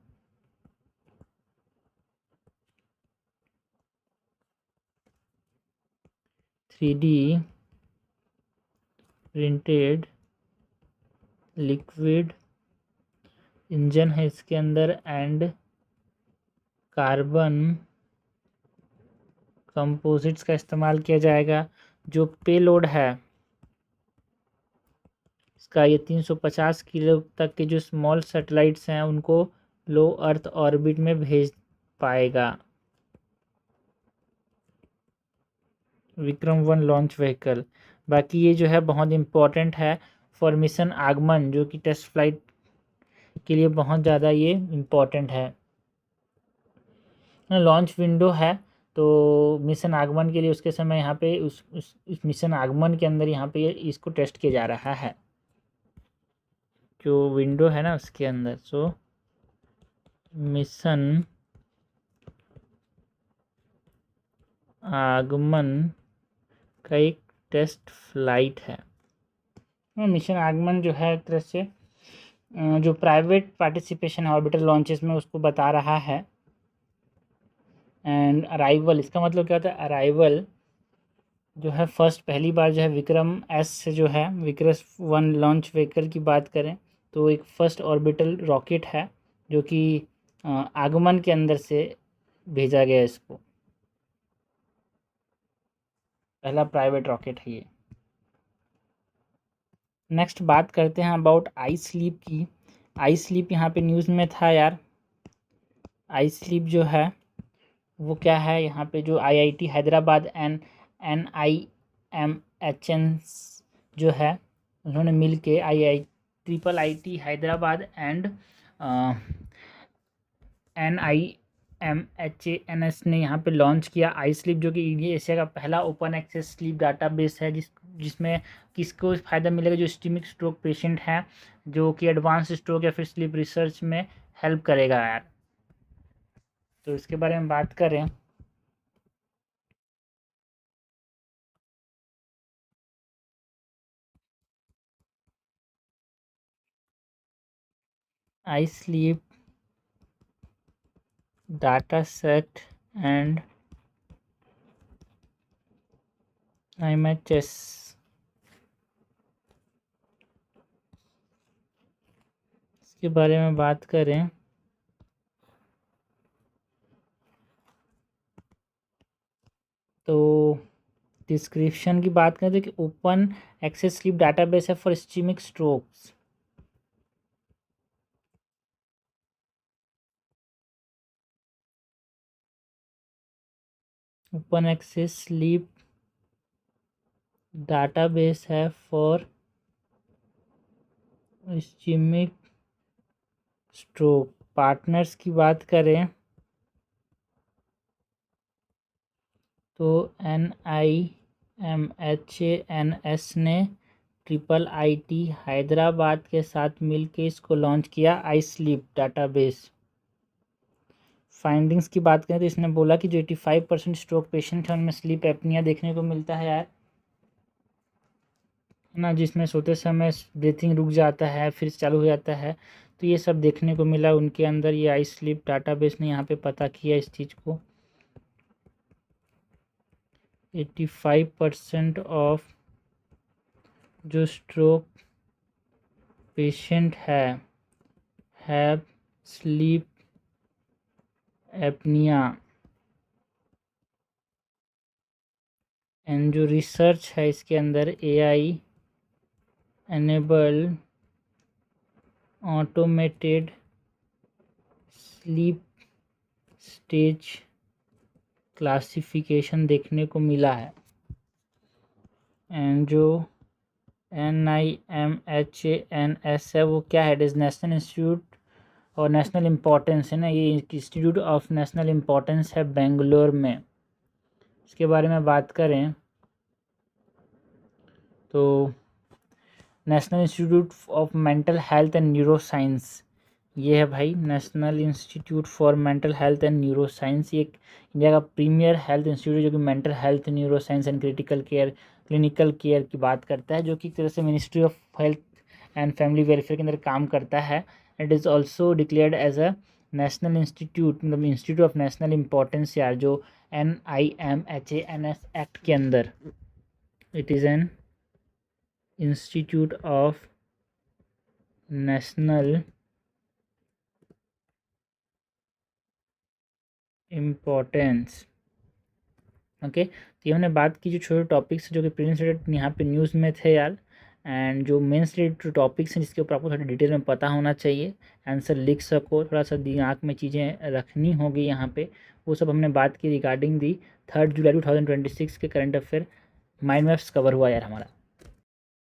Three D printed liquid engine है इसके अंदर, एंड कार्बन कंपोजिट्स का इस्तेमाल किया जाएगा। जो पेलोड है इसका ये 350 किलो तक के जो स्मॉल सैटेलाइट्स हैं उनको लो अर्थ ऑर्बिट में भेज पाएगा। विक्रम 1 लॉन्च व्हीकल, बाकी ये जो है बहुत इम्पोर्टेंट है फॉर मिशन आगमन, जो कि टेस्ट फ्लाइट के लिए बहुत ज़्यादा ये इम्पोर्टेंट है। लॉन्च विंडो है तो मिशन आगमन के लिए उसके समय यहाँ पे उस मिशन आगमन के अंदर यहाँ पे इसको टेस्ट किया जा रहा है, जो विंडो है ना उसके अंदर। सो मिशन आगमन का एक टेस्ट फ्लाइट है। मिशन आगमन जो है एक तरह से जो प्राइवेट पार्टिसिपेशन है ऑर्बिटल लॉन्चेस में उसको बता रहा है। एंड अराइवल, इसका मतलब क्या होता है, अराइवल जो है फर्स्ट पहली बार जो है विक्रम से जो है विक्रम 1 लॉन्च व्हीकल की बात करें तो एक फर्स्ट ऑर्बिटल रॉकेट है जो कि आगमन के अंदर से भेजा गया, इसको पहला प्राइवेट रॉकेट है ये। नेक्स्ट बात करते हैं अबाउट आई स्लीप की। आई स्लीप यहाँ पे न्यूज़ में था यार। आई स्लीप जो है वो क्या है, यहाँ पे जो आईआईटी हैदराबाद एंड NIMHN जो है उन्होंने मिल के IIT हैदराबाद एंड NIMHANS ने यहाँ पे लॉन्च किया आई स्लीप, जो कि एशिया का पहला ओपन एक्सेस स्लीप डाटाबेस है जिसमें किसको फ़ायदा मिलेगा, जो इस्केमिक स्ट्रोक पेशेंट हैं जो कि एडवांस स्ट्रोक या फिर स्लीप रिसर्च में हेल्प करेगा यार। तो इसके बारे में बात करें I sleep data set and IMHS इसके बारे में बात करें तो डिस्क्रिप्शन की बात करें तो कि ओपन एक्सेस स्लीप डाटाबेस है for ischaemic strokes. Open access sleep database है फॉर इस्केमिक स्ट्रोक। पार्टनर्स की बात करें तो NIMHANS ने IIT हैदराबाद के साथ मिलकर इसको लॉन्च किया आई स्लीप डाटाबेस। फाइंडिंग्स की बात करें तो इसने बोला कि जो 85% स्ट्रोक पेशेंट हैं उनमें स्लीप एपनिया देखने को मिलता है यार, ना, जिसमें सोते समय ब्रीथिंग रुक जाता है फिर चालू हो जाता है। तो ये सब देखने को मिला उनके अंदर। ये आई स्लीप डाटाबेस ने यहाँ पे पता किया इस चीज़ को। 85% ऑफ जो stroke patient have sleep apnoea. And जो रिसर्च है इसके अंदर AI enable automated sleep stage classification देखने को मिला है। एंड जो NIMHANS है वो क्या है? इट इज़ नेशनल इंस्टीट्यूट और नेशनल इम्पोर्टेंस है ना, ये इंस्टीट्यूट ऑफ नेशनल इम्पोर्टेंस है बेंगलोर में। इसके बारे में बात करें तो national institute of mental health and neuro science, ये है भाई national institute for mental health and neuro science. ये इंडिया का प्रीमियर हेल्थ इंस्टीट्यूट जो कि mental health, neuro science and clinical care की बात करता है, जो कि एक तरह से ministry of health and family welfare के अंदर काम करता है। It is also declared as a national institute, मतलब इंस्टीट्यूट ऑफ नेशनल इम्पोर्टेंस यार, जो NIMHANS एक्ट के अंदर। It is an institute of national importance. Okay, तो ये हमने बात की जो छोटे टॉपिक्स जो कि प्रीवियस रिलेटेड यहाँ पे न्यूज़ में थे यार। एंड जो मेंस रिलेटेड टॉपिक्स हैं जिसके ऊपर आपको थोड़ा डिटेल में पता होना चाहिए, आंसर लिख सको, थोड़ा सा दिमाग में चीज़ें रखनी होगी यहाँ पे, वो सब हमने बात की रिगार्डिंग दी 3 जुलाई 2026 के current affair mind maps cover हुआ यार हमारा।